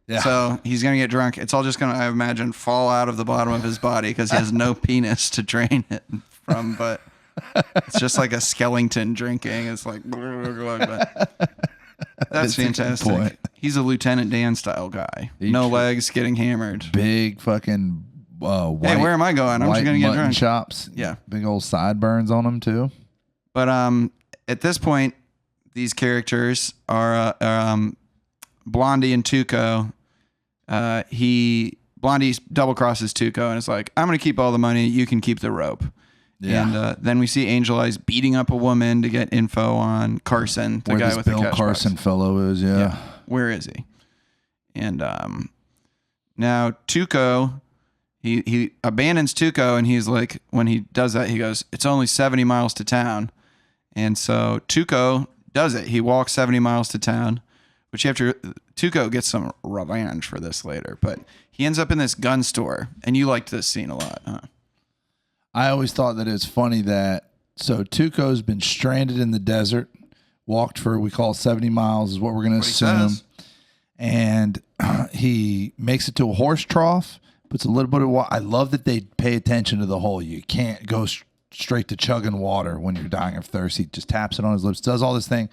Yeah. So he's going to get drunk. It's all just going to, I imagine, fall out of the bottom of his body because he has no penis to drain it from. But it's just like a skeleton drinking. It's like, but that's fantastic. He's a Lieutenant Dan style guy. No legs, getting hammered. Big fucking white. Hey, where am I going? I'm just going to get drunk. Chops. Yeah. Big old sideburns on him too. But at this point, these characters are Blondie and Tuco. Blondie double crosses Tuco and is like, I'm going to keep all the money. You can keep the rope. Yeah. And then we see Angel Eyes beating up a woman to get info on Carson, the guy with the cash box. Bill Carson fellow is, yeah. Where is he? And now Tuco, he abandons Tuco, and he's like, when he does that, he goes, it's only 70 miles to town. And so Tuco does it. He walks 70 miles to town. Which Tuco gets some revenge for this later, but he ends up in this gun store, and you liked this scene a lot, huh? I always thought that it's funny that, so Tuco's been stranded in the desert, walked for, we call it 70 miles is what we're going to assume. And he makes it to a horse trough, puts a little bit of water. I love that they pay attention to the whole, you can't go straight to chugging water when you're dying of thirst. He just taps it on his lips, does all this thing.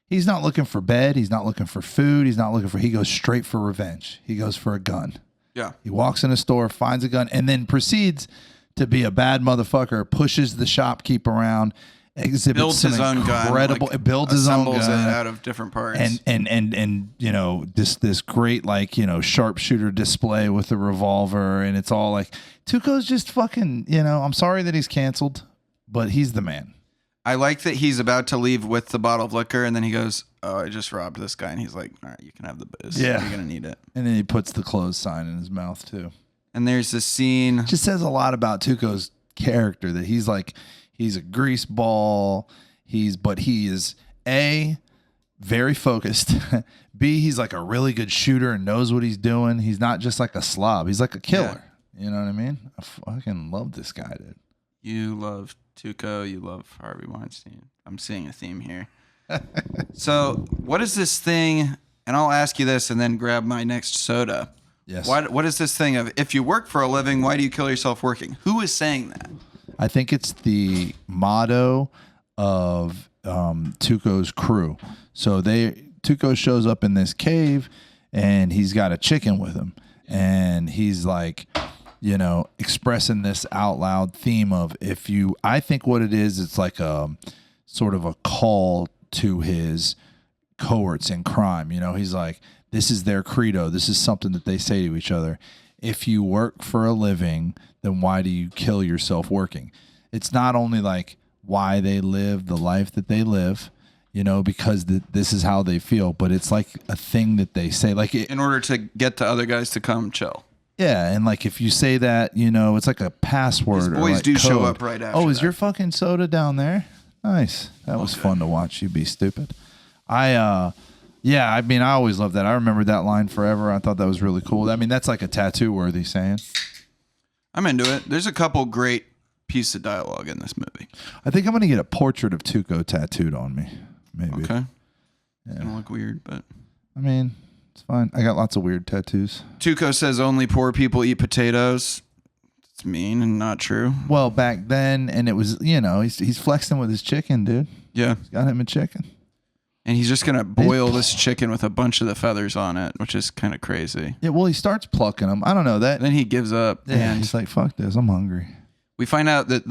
He's not looking for bed. He's not looking for food. He goes straight for revenge. He goes for a gun. Yeah. He walks in a store, finds a gun, and then proceeds to be a bad motherfucker, pushes the shopkeep around, builds his own gun. Builds his own gun. Assembles it out of different parts. And this great, sharpshooter display with the revolver, and it's all like, Tuco's just fucking, I'm sorry that he's canceled, but he's the man. I like that he's about to leave with the bottle of liquor, and then he goes, oh, I just robbed this guy. And he's like, all right, you can have the booze. Yeah. You're going to need it. And then he puts the close sign in his mouth, too. And there's this scene. It just says a lot about Tuco's character, that he's a grease ball. But he is, A, very focused. B, he's like a really good shooter and knows what he's doing. He's not just like a slob. He's like a killer. Yeah. You know what I mean? I fucking love this guy, dude. You love Tuco, you love Harvey Weinstein. I'm seeing a theme here. So, what is this thing? And I'll ask you this and then grab my next soda. Yes. What is this thing of, if you work for a living, why do you kill yourself working? Who is saying that? I think it's the motto of Tuco's crew. So Tuco shows up in this cave, and he's got a chicken with him, and he's like, expressing this out loud theme of, I think what it is, it's like a sort of a call to his cohorts in crime. He's like, this is their credo. This is something that they say to each other. If you work for a living, then why do you kill yourself working? It's not only like why they live the life that they live, because this is how they feel, but it's like a thing that they say, in order to get the other guys to come chill. Yeah, and if you say that, it's like a password. These boys do code. show up right after. Oh, is your fucking soda down there? Nice. That was fun to watch you be stupid. I always loved that. I remember that line forever. I thought that was really cool. I mean, that's like a tattoo-worthy saying. I'm into it. There's a couple great pieces of dialogue in this movie. I think I'm going to get a portrait of Tuco tattooed on me. Maybe. Okay. Yeah. It's going to look weird, but... I mean, It's fine. I got lots of weird tattoos. Tuco says only poor people eat potatoes. It's mean and not true. Well, back then, and it was, he's flexing with his chicken, dude. Yeah. He's got him a chicken. And he's just going to boil this chicken with a bunch of the feathers on it, which is kind of crazy. Yeah, well, he starts plucking them. I don't know that. Then he gives up. Yeah, and he's like, fuck this. I'm hungry. We find out that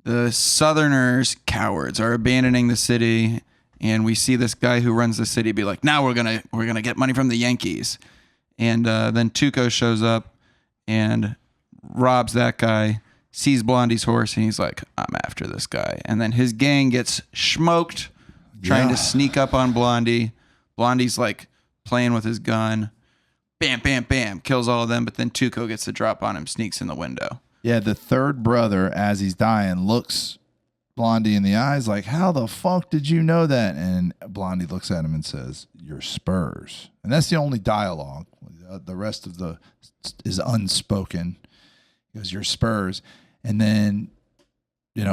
the Southerners, cowards, are abandoning the city, and we see this guy who runs the city be like, now we're gonna get money from the Yankees. And then Tuco shows up and robs that guy, sees Blondie's horse, and he's like, I'm after this guy. And then his gang gets smoked trying to sneak up on Blondie. Blondie's like playing with his gun. Bam, bam, bam. Kills all of them, but then Tuco gets the drop on him, sneaks in the window. Yeah, the third brother, as he's dying, looks Blondie in the eyes like, how the fuck did you know that? And Blondie looks at him and says, your spurs. And that's the only dialogue. The rest of is unspoken. He goes, your spurs. And then,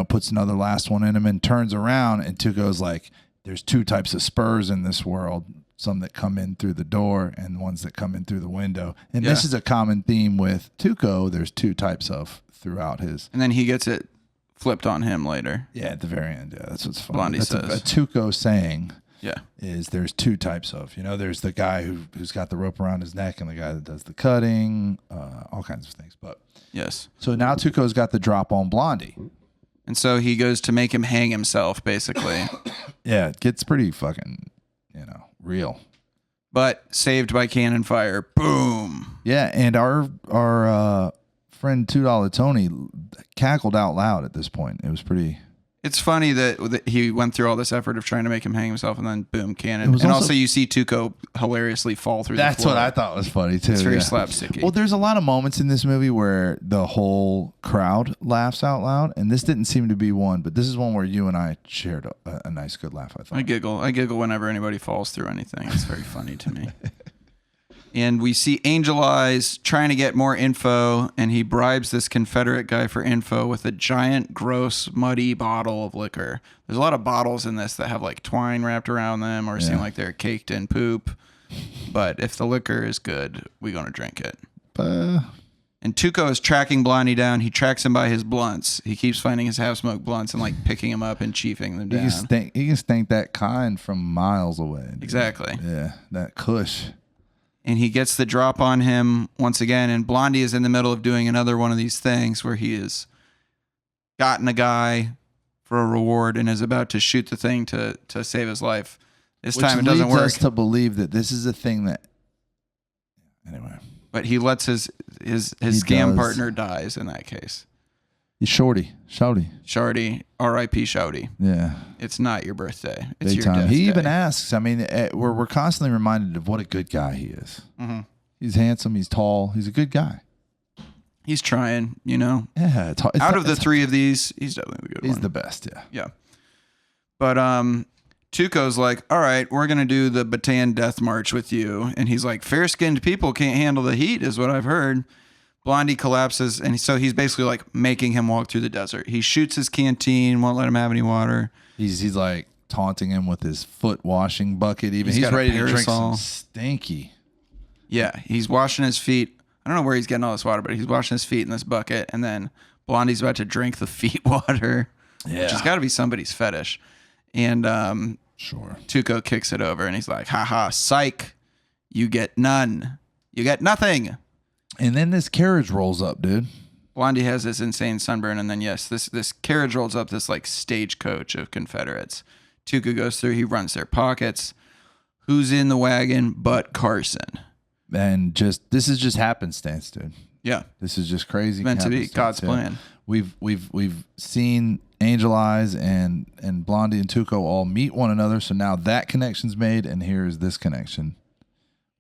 puts another last one in him and turns around, and Tuco's like, there's two types of spurs in this world. Some that come in through the door and ones that come in through the window. And this is a common theme with Tuco. There's two types of throughout his. And then he gets it flipped on him later. Yeah, at the very end. Yeah, that's what's funny. Blondie that's says. A Tuco saying. Yeah. Is there's two types of. There's the guy who's got the rope around his neck and the guy that does the cutting, all kinds of things. But yes. So now Tuco's got the drop on Blondie. And so he goes to make him hang himself, basically. Yeah, it gets pretty fucking, real. But saved by cannon fire. Boom. Yeah, and our friend $2 Tony cackled out loud at this point. It was pretty. It's funny that he went through all this effort of trying to make him hang himself, and then boom, cannon. And also you see Tuco hilariously fall through the floor. That's what I thought was funny, too. It's very slapsticky. Well, there's a lot of moments in this movie where the whole crowd laughs out loud, and this didn't seem to be one, but this is one where you and I shared a nice, good laugh, I thought. I giggle whenever anybody falls through anything. It's very funny to me. And we see Angel Eyes trying to get more info, and he bribes this Confederate guy for info with a giant, gross, muddy bottle of liquor. There's a lot of bottles in this that have like twine wrapped around them or seem like they're caked in poop. But if the liquor is good, we're going to drink it. And Tuco is tracking Blondie down. He tracks him by his blunts. He keeps finding his half-smoked blunts and like picking them up and chiefing them down. He can stink that kind from miles away. Dude. Exactly. Yeah, that kush. And he gets the drop on him once again. And Blondie is in the middle of doing another one of these things where he has gotten a guy for a reward and is about to shoot the thing to save his life. This time it doesn't work. Which leads us to believe that this is a thing that... Anyway. But he lets his scam partner dies in that case. He's Shorty. Shardy, R.I.P. Shouty. Yeah. It's not your birthday. It's Big your time. death He day. even asks, we're constantly reminded of what a good guy he is. Mm-hmm. He's handsome. He's tall. He's a good guy. He's trying, Yeah. Out of the three of these, he's definitely the good one. He's the best, yeah. Yeah. But Tuco's like, all right, we're going to do the Bataan Death March with you. And he's like, fair-skinned people can't handle the heat is what I've heard. Blondie collapses, and so he's basically like making him walk through the desert. He shoots his canteen, won't let him have any water. He's like taunting him with his foot washing bucket. Even he's ready to drink some stinky. Yeah, he's washing his feet. I don't know where he's getting all this water, but he's washing his feet in this bucket, and then Blondie's about to drink the feet water. Yeah, which has got to be somebody's fetish. And sure, Tuco kicks it over, and he's like, "Ha, psych! You get none. You get nothing." And then this carriage rolls up, dude. Blondie has this insane sunburn, and then this carriage rolls up, this like stagecoach of Confederates. Tuco goes through, he runs their pockets. Who's in the wagon but Carson? And this is just happenstance, dude. Yeah. This is just crazy. Meant to be God's plan. We've seen Angel Eyes and Blondie and Tuco all meet one another, so now that connection's made, and here's this connection,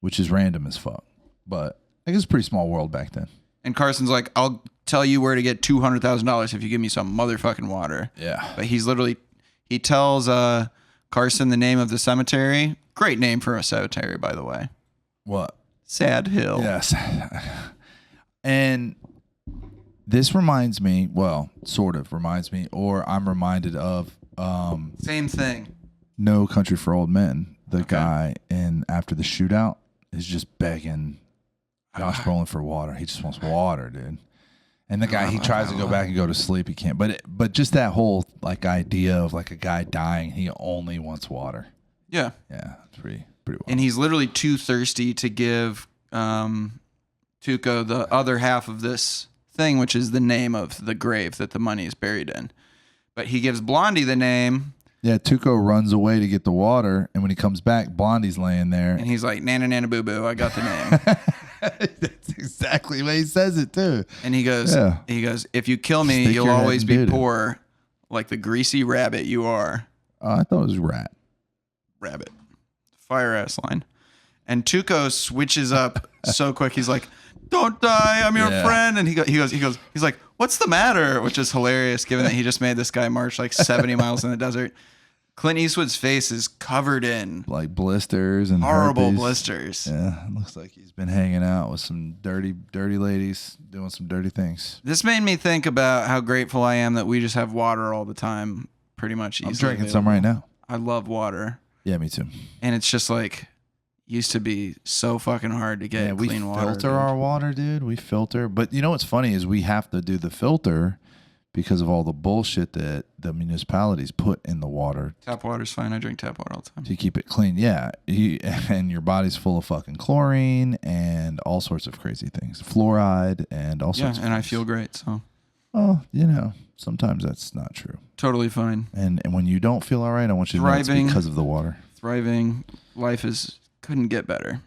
which is random as fuck. But I guess it's a pretty small world back then. And Carson's like, I'll tell you where to get $200,000 if you give me some motherfucking water. Yeah. But he tells Carson the name of the cemetery. Great name for a cemetery, by the way. What? Sad Hill. Yes. And this reminds me, well, sort of reminds me, or I'm reminded of... Same thing. No Country for Old Men. The guy in then after the shootout, is just begging Josh Brolin for water. He just wants water, dude. And the guy, he tries to go back and go to sleep. He can't. But just that whole like idea of like a guy dying, he only wants water. Yeah. Yeah, it's pretty wild. And he's literally too thirsty to give Tuco the other half of this thing, which is the name of the grave that the money is buried in. But he gives Blondie the name. Yeah, Tuco runs away to get the water, and when he comes back, Blondie's laying there. And he's like, Nana, Nana, Boo Boo, I got the name. That's exactly the way he says it, too. And he goes, if you kill me, you'll always be poor, like the greasy rabbit you are. I thought it was rat. Rabbit. Fire ass line. And Tuco switches up so quick. He's like, don't die, I'm your friend. And he's like, what's the matter? Which is hilarious given that he just made this guy march like 70 miles in the desert. Clint Eastwood's face is covered in like blisters and horrible herpes. Blisters. Yeah, it looks like he's been hanging out with some dirty ladies doing some dirty things. This made me think about how grateful I am that we just have water all the time, pretty much easily. I'm drinking some right now. I love water. Yeah, me too. And it's just like used to be so fucking hard to get clean water. We filter our water, dude. We filter. But you know what's funny is we have to do the filter because of all the bullshit that the municipalities put in the water. Tap water's fine. I drink tap water all the time. To keep it clean. Yeah. And your body's full of fucking chlorine and all sorts of crazy things. Fluoride and all sorts of and things. I feel great, so. Well, you know, sometimes that's not true. Totally fine. And when you don't feel all right, I want you to know it's because of the water. Thriving. Life couldn't get better.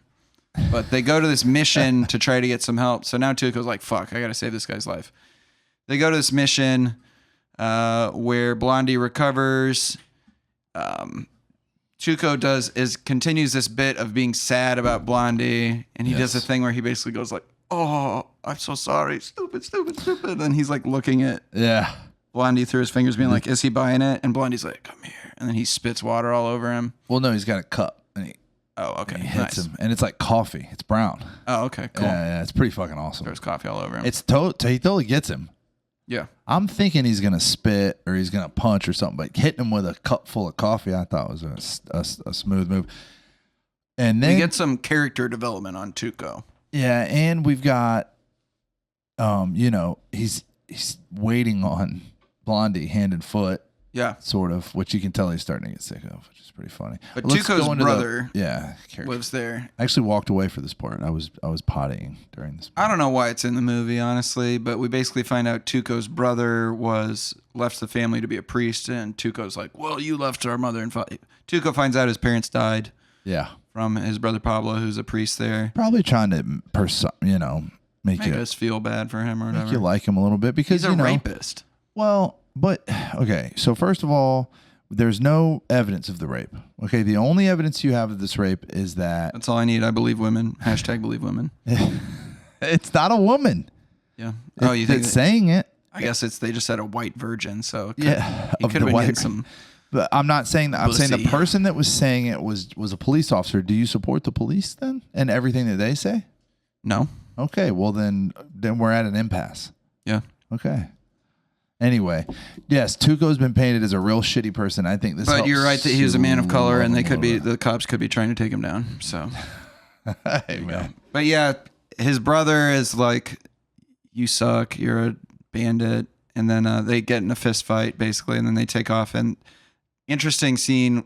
But they go to this mission to try to get some help. So now Tuco's like, fuck, I got to save this guy's life. They go to this mission where Blondie recovers. Tuco continues this bit of being sad about Blondie, and he does a thing where he basically goes like, "Oh, I'm so sorry, stupid." And he's like looking at Blondie through his fingers, being like, "Is he buying it?" And Blondie's like, "Come here," and then he spits water all over him. Well, no, he's got a cup, and he hits him, and it's like coffee. It's brown. Oh, okay, cool. Yeah, it's pretty fucking awesome. There's coffee all over him. He totally gets him. Yeah. I'm thinking he's going to spit or he's going to punch or something, but hitting him with a cup full of coffee, I thought was a smooth move. And then we get some character development on Tuco. Yeah, and we've got, he's waiting on Blondie hand and foot. Yeah. Sort of, which you can tell he's starting to get sick of, which is pretty funny. But Tuco's brother lives there. I actually walked away for this part. I was pottying during this part. I don't know why it's in the movie, honestly, but we basically find out Tuco's brother left the family to be a priest, and Tuco's like, well, you left our mother and father. Tuco finds out his parents died. Yeah. From his brother Pablo, who's a priest there. Probably trying to, make us feel bad for him or whatever. Make you like him a little bit because he's a rapist. Well, but okay. So first of all, there's no evidence of the rape. Okay, the only evidence you have of this rape is that. That's all I need. I believe women. # believe women. It's not a woman. Yeah. Oh, you think saying it? I guess they just had a white virgin, so he could have been getting some. But I'm not saying that. I'm saying the person that was saying it was a police officer. Do you support the police then and everything that they say? No. Okay. Well, then we're at an impasse. Yeah. Okay. Anyway, yes, Tuco's been painted as a real shitty person. I think this. But you're right that he was a man of color, and the cops could be trying to take him down. So. Hey, man. But yeah, his brother is like, "You suck. You're a bandit," and then they get in a fist fight basically, and then they take off. And interesting scene.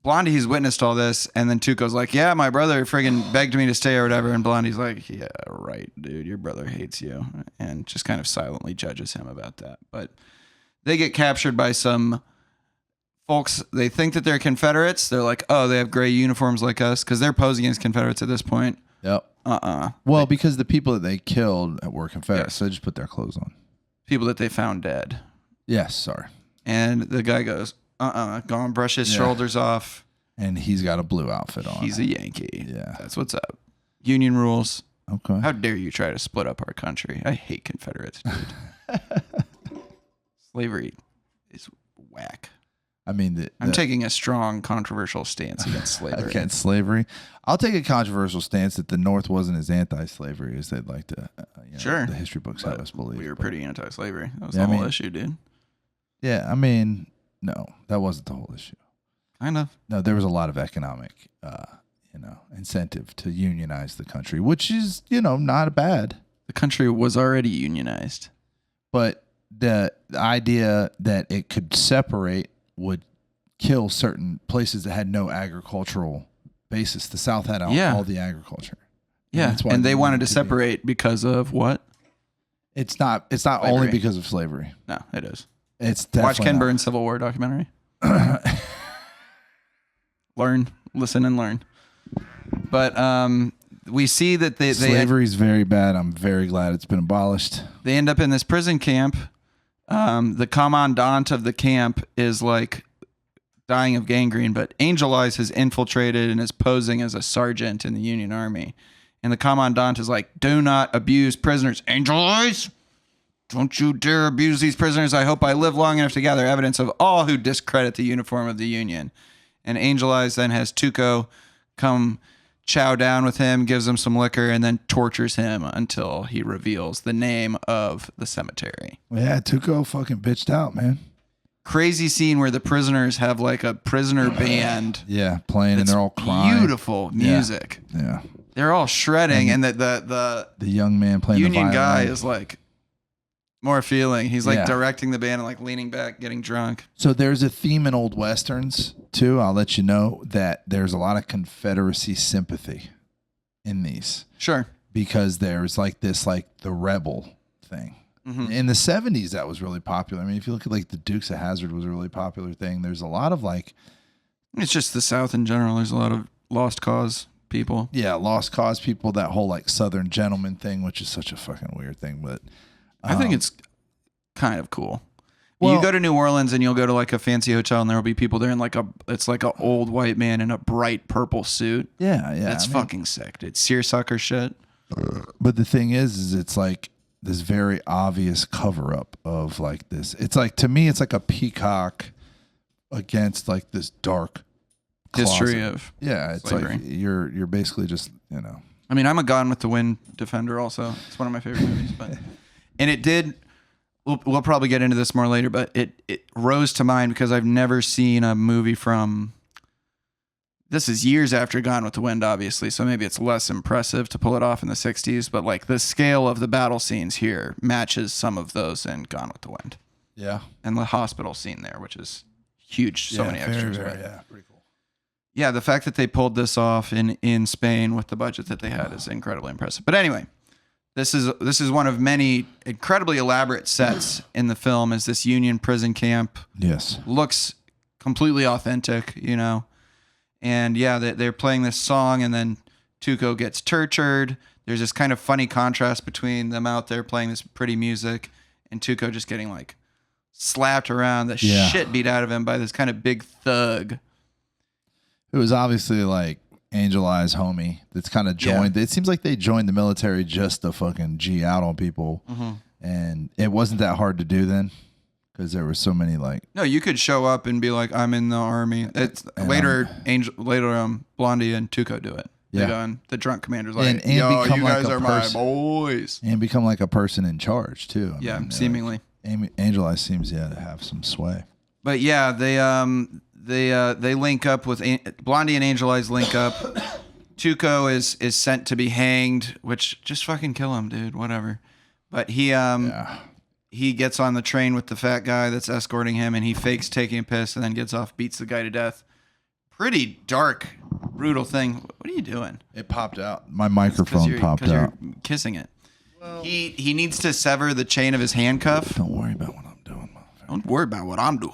Blondie's witnessed all this, and then Tuco's like, yeah, my brother friggin' begged me to stay or whatever, and Blondie's like, yeah, right, dude, your brother hates you, and just kind of silently judges him about that. But they get captured by some folks. They think that they're Confederates. They're like, oh, they have gray uniforms like us, because they're posing as Confederates at this point. Yep. Well, because the people that they killed were Confederates, so they just put their clothes on. People that they found dead. Yes, sorry. And the guy goes, go and brush his shoulders off. And he's got a blue outfit on. He's a Yankee. Yeah. That's what's up. Union rules. Okay. How dare you try to split up our country? I hate Confederates, dude. Slavery is whack. I mean, I'm taking a strong, controversial stance against slavery. Against slavery? I'll take a controversial stance that the North wasn't as anti-slavery as they'd like to. Sure. The history books have us believe. We were pretty anti-slavery. That was the whole issue, dude. Yeah, I mean, no, that wasn't the whole issue. Kind of. No, there was a lot of economic, incentive to unionize the country, which is, not bad. The country was already unionized. But the idea that it could separate would kill certain places that had no agricultural basis. The South had all the agriculture. Yeah, and they wanted to separate because of what? It's not only because of slavery. No, it is. It's definitely watch Ken Burns' Civil War documentary. Learn, listen, and learn. But we see that slavery's very bad. I'm very glad it's been abolished. They end up in this prison camp. The commandant of the camp is like dying of gangrene, but Angel Eyes has infiltrated and is posing as a sergeant in the Union Army. And the commandant is like, do not abuse prisoners. Angel Eyes, don't you dare abuse these prisoners. I hope I live long enough to gather evidence of all who discredit the uniform of the Union. And Angel Eyes then has Tuco come chow down with him, gives him some liquor, and then tortures him until he reveals the name of the cemetery. Yeah, Tuco fucking bitched out, man. Crazy scene where the prisoners have like a prisoner band. Yeah, playing, and they're all crying. Beautiful music. Yeah. They're all shredding, and the young man playing Union the guy is like more feeling. He's like directing the band and like leaning back, getting drunk. So there's a theme in old westerns too. I'll let you know that there's a lot of Confederacy sympathy in these. Sure. Because there's like this, like the rebel thing. Mm-hmm. In the 70s, that was really popular. I mean, if you look at like the Dukes of Hazzard was a really popular thing. There's a lot of like, it's just the South in general. There's a lot of lost cause people. Yeah, lost cause people. That whole like Southern gentleman thing, which is such a fucking weird thing, but I think it's kind of cool. Well, you go to New Orleans and you'll go to like a fancy hotel and there will be people there in like it's like an old white man in a bright purple suit. Yeah. That's fucking sick. It's seersucker shit. But the thing is it's like this very obvious cover up of like this. It's like, to me, it's like a peacock against like this dark history of it's slavery. Like you're basically just, I mean, I'm a Gone with the Wind defender also. It's one of my favorite movies, but and it did we'll probably get into this more later, but it rose to mind because I've never seen a movie from, this is years after Gone with the Wind, obviously, so maybe it's less impressive to pull it off in the 60s, but like the scale of the battle scenes here matches some of those in Gone with the Wind. Yeah. And the hospital scene there, which is huge. So many extras. Very, yeah, pretty cool. Yeah, the fact that they pulled this off in Spain with the budget that they had is incredibly impressive. But anyway, this is one of many incredibly elaborate sets in the film. Is this Union prison camp? Yes, looks completely authentic, And yeah, they're playing this song, and then Tuco gets tortured. There's this kind of funny contrast between them out there playing this pretty music and Tuco just getting like slapped around the shit beat out of him by this kind of big thug. It was obviously like Angel Eyes homie that's kind of joined. It seems like they joined the military just to fucking G out on people. Mm-hmm. And it wasn't that hard to do then because there were so many like. No, you could show up and be like, I'm in the army. It's later Blondie and Tuco do it. Yeah. The drunk commander's like, and yo, you like guys are my boys. And become like a person in charge too. I mean, seemingly. Like, Angel Eyes seems to have some sway. But yeah, they link up with Blondie and Angel Eyes link up. Tuco is sent to be hanged, which just fucking kill him, dude. Whatever. But he gets on the train with the fat guy that's escorting him, and he fakes taking a piss, and then gets off, beats the guy to death. Pretty dark, brutal thing. What are you doing? It popped out. My microphone popped out. You're kissing it. Well, he needs to sever the chain of his handcuff. Don't worry about what I'm doing. Don't worry about what I'm doing.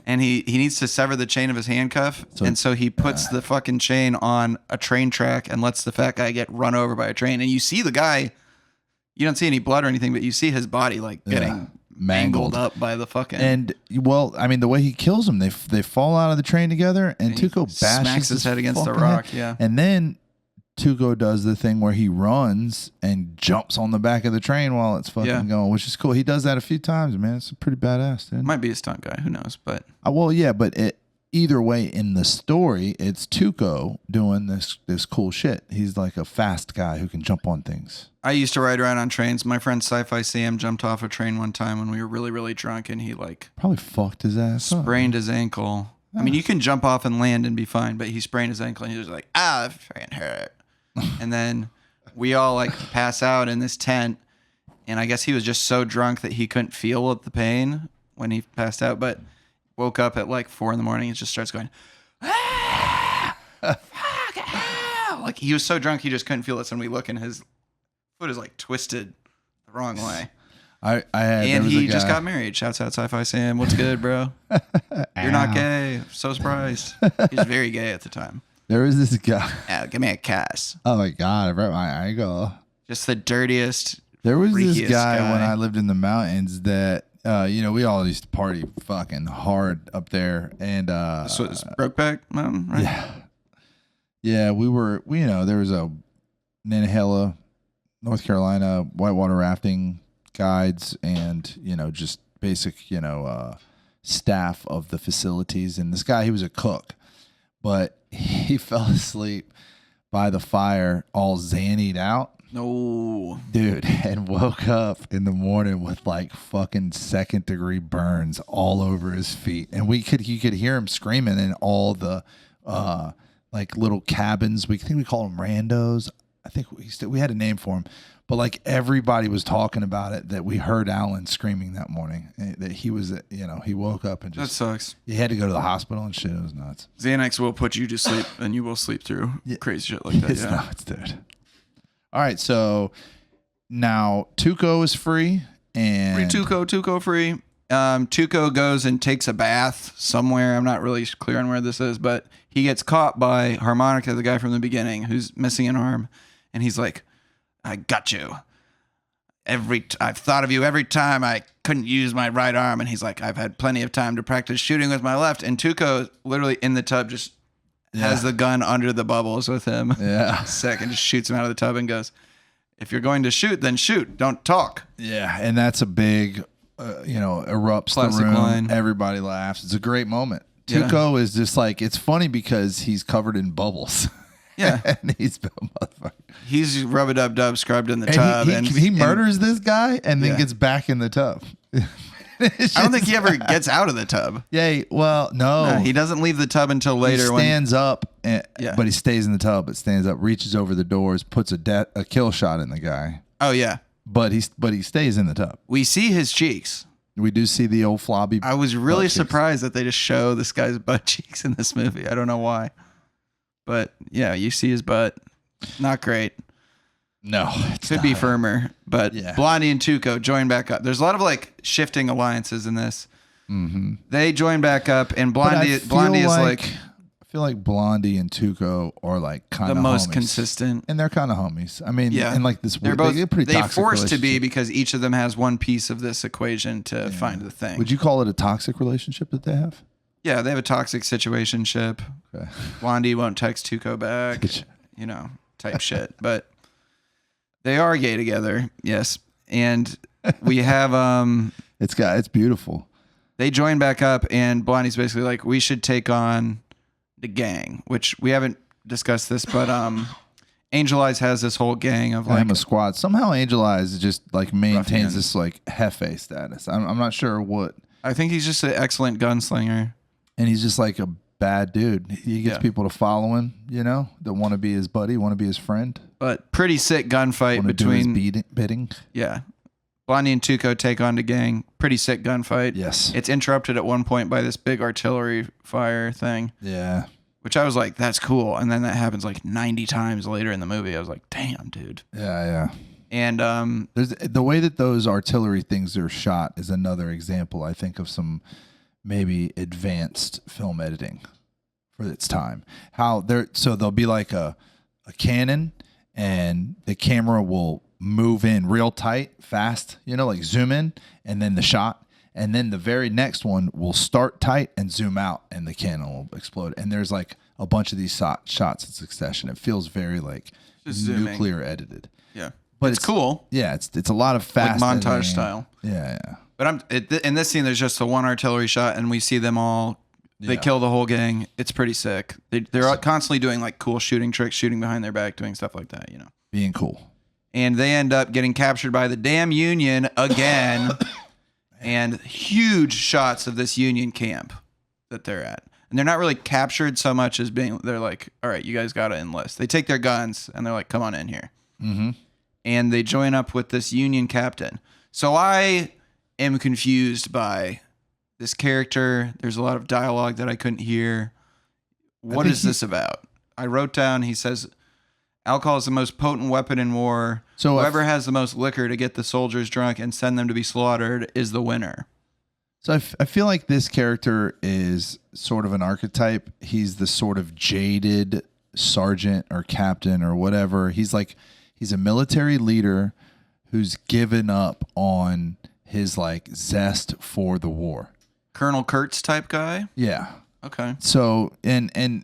And he needs to sever the chain of his handcuff. So he puts the fucking chain on a train track and lets the fat guy get run over by a train. And you see the guy, you don't see any blood or anything, but you see his body like getting mangled up by the fucking. And well, I mean, the way he kills him, they fall out of the train together, and Tuco smacks his head against the rock. Yeah. And then Tuco does the thing where he runs and jumps on the back of the train while it's fucking going, which is cool. He does that a few times, man. It's pretty badass, dude. Might be a stunt guy. Who knows? But but either way, in the story, it's Tuco doing this cool shit. He's like a fast guy who can jump on things. I used to ride around on trains. My friend Sci-Fi Sam jumped off a train one time when we were really, really drunk, and he like probably fucked his ass sprained his ankle. I mean, you can jump off and land and be fine, but he sprained his ankle and he was like, that fucking hurt. And then we all like pass out in this tent. And I guess he was just so drunk that he couldn't feel the pain when he passed out, but woke up at like 4 a.m. and just starts going, ah, fuck, ah. Like he was so drunk he just couldn't feel it. So when we look and his foot is like twisted the wrong way. He just got married. Shouts out Sci-Fi Sam. What's good, bro? You're not gay. So surprised. He was very gay at the time. There was this guy. Yeah, give me a kiss. Oh my God, I broke my ankle. Just the dirtiest. There was this guy when I lived in the mountains that, we all used to party fucking hard up there. And this was Brokeback Mountain, right? Yeah. Yeah, there was a Nantahala, North Carolina, whitewater rafting guides and, just basic, staff of the facilities. And this guy, he was a cook, but he fell asleep by the fire all zanied out. No. Dude, and woke up in the morning with like fucking 2nd-degree burns all over his feet. And you could hear him screaming in all the like little cabins. We call them randos. I think we had a name for him. But like everybody was talking about it, that we heard Alan screaming that morning, that he was, he woke up and just. That sucks. He had to go to the hospital and shit. It was nuts. Xanax will put you to sleep and you will sleep through crazy shit like that. It's nuts, dude. All right. So now Tuco is free and. Free Tuco free. Tuco goes and takes a bath somewhere. I'm not really clear on where this is, but he gets caught by Harmonica, the guy from the beginning who's missing an arm. And he's like, I got you. I've thought of you every time I couldn't use my right arm. And he's like, I've had plenty of time to practice shooting with my left. And Tuco literally in the tub just has the gun under the bubbles with him. Yeah. Second, just shoots him out of the tub and goes, if you're going to shoot, then shoot. Don't talk. Yeah. And that's a big, erupts Classic the room. line. Everybody laughs. It's a great moment. Tuco is just like, it's funny because he's covered in bubbles. Yeah. And he's a motherfucker. He's rub-a-dub-dub scrubbed in the tub. He murders this guy and then gets back in the tub. I don't think he ever gets out of the tub. Yeah, well, no. He doesn't leave the tub until later. He stands up, but he stays in the tub. But stands up, reaches over the doors, puts a kill shot in the guy. Oh, yeah. But he stays in the tub. We see his cheeks. We do see the old flobby. I was really surprised that they just show this guy's butt cheeks in this movie. I don't know why. But yeah, you see his butt. Not great. No. Could be firmer. But Blondie and Tuco join back up. There's a lot of like shifting alliances in this. Mm-hmm. They join back up, and Blondie is like. I feel like Blondie and Tuco are like kind of the most homies. Consistent. And they're kind of homies. I mean, and like this they're both pretty they toxic forced to be because each of them has one piece of this equation to find the thing. Would you call it a toxic relationship that they have? Yeah, they have a toxic situationship. Okay. Blondie won't text Tuco back, type shit. But they are gay together, yes. And we have it's beautiful. They join back up, and Blondie's basically like, we should take on the gang, which we haven't discussed this, but Angel Eyes has this whole gang of like a squad. Somehow Angel Eyes just like maintains ruffians. This like Hefe status. I'm not sure what. I think he's just an excellent gunslinger. And he's just like a bad dude. He gets people to follow him, that want to be his buddy, want to be his friend. But pretty sick gunfight between do his bidding. Yeah. Blondie and Tuco take on the gang. Pretty sick gunfight. Yes. It's interrupted at one point by this big artillery fire thing. Yeah. Which I was like, that's cool. And then that happens like 90 times later in the movie. I was like, damn, dude. Yeah. And there's the way that those artillery things are shot is another example, I think, of some maybe advanced film editing for its time. There'll be like a cannon, and the camera will move in real tight, fast, like zoom in, and then the shot, and then the very next one will start tight and zoom out, and the cannon will explode. And there's like a bunch of these shots in succession. It feels very like nuclear edited. Yeah, but it's cool. Yeah, it's a lot of fast like montage style. Yeah. But in this scene, there's just the one artillery shot, and we see them all. They kill the whole gang. It's pretty sick. They're constantly doing like cool shooting tricks, shooting behind their back, doing stuff like that. Being cool. And they end up getting captured by the damn Union again, and huge shots of this Union camp that they're at. And they're not really captured so much as being, they're like, all right, you guys got to enlist. They take their guns and they're like, come on in here. Mm-hmm. And they join up with this Union captain. So I am confused by this character. There's a lot of dialogue that I couldn't hear. What is this about? I wrote down, he says, alcohol is the most potent weapon in war. So whoever has the most liquor to get the soldiers drunk and send them to be slaughtered is the winner. So I feel like this character is sort of an archetype. He's the sort of jaded sergeant or captain or whatever. He's a military leader who's given up on his like zest for the war. Colonel Kurtz type guy? Yeah. Okay. So and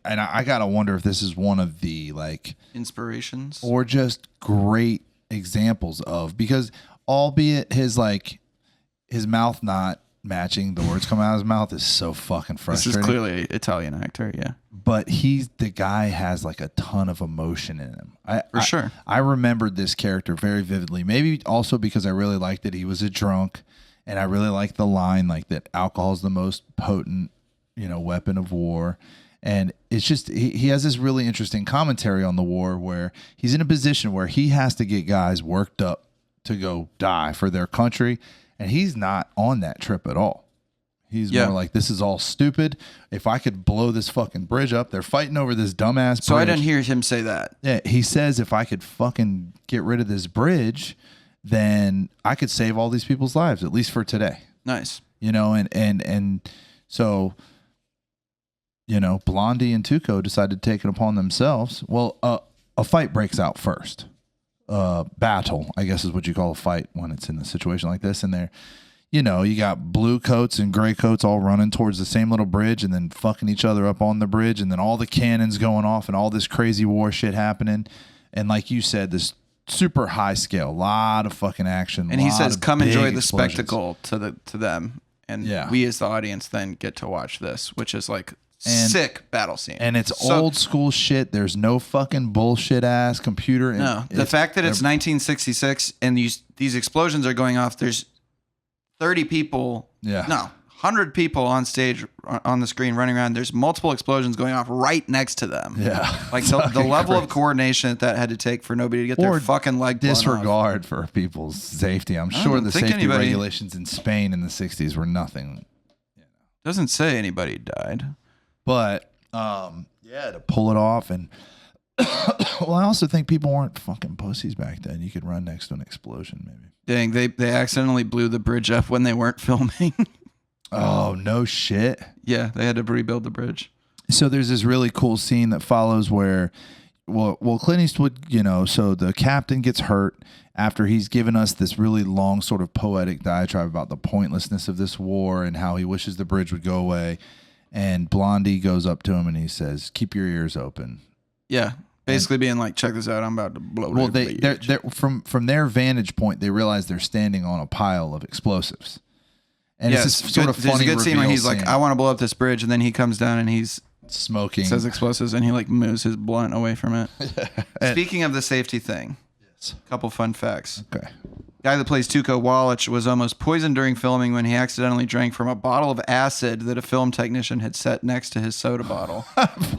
I gotta wonder if this is one of the like inspirations or just great examples of, because albeit his mouth not matching the words coming out of his mouth is so fucking frustrating. This is clearly an Italian actor, yeah. But the guy has like a ton of emotion in him. For sure. I remembered this character very vividly. Maybe also because I really liked that he was a drunk, and I really liked the line like that alcohol is the most potent, weapon of war. And it's just he has this really interesting commentary on the war where he's in a position where he has to get guys worked up to go die for their country. And he's not on that trip at all. He's more like, this is all stupid. If I could blow this fucking bridge up, they're fighting over this dumbass bridge. So I didn't hear him say that. Yeah, he says if I could fucking get rid of this bridge, then I could save all these people's lives, at least for today. Nice. And so, Blondie and Tuco decided to take it upon themselves. Well, a fight breaks out first. Battle, I guess is what you call a fight when it's in a situation like this. And there, you got blue coats and gray coats all running towards the same little bridge and then fucking each other up on the bridge. And then all the cannons going off and all this crazy war shit happening. And like you said, this super high scale, a lot of fucking action. And he says, come enjoy the explosions. Spectacle to them. And we as the audience then get to watch this, which is like sick battle scene. And it's old school shit. There's no fucking bullshit ass computer. No, the fact that it's 1966 and these explosions are going off, there's 30 people, 100 people on stage on the screen running around. There's multiple explosions going off right next to them. Yeah. Like the level of coordination that had to take for nobody to get their fucking leg blown disregard off. For people's safety. I'm sure the safety regulations in Spain in the 60s were nothing. Doesn't say anybody died. But, to pull it off. And, well, I also think people weren't fucking pussies back then. You could run next to an explosion, maybe. Dang, they accidentally blew the bridge up when they weren't filming. Oh, no shit. Yeah, they had to rebuild the bridge. So there's this really cool scene that follows where, well, Clint Eastwood, so the captain gets hurt after he's given us this really long sort of poetic diatribe about the pointlessness of this war and how he wishes the bridge would go away. And Blondie goes up to him and he says, keep your ears open. Yeah. Basically being like, check this out. I'm about to blow Well, they're from their vantage point, they realize they're standing on a pile of explosives. And it's this sort of funny there's a good scene where he's scene. like, I want to blow up this bridge. And then he comes down and he's smoking. Says explosives and he like moves his blunt away from it. Speaking of the safety thing, a couple fun facts. Okay. Guy that plays Tuco Wallach was almost poisoned during filming when he accidentally drank from a bottle of acid that a film technician had set next to his soda bottle.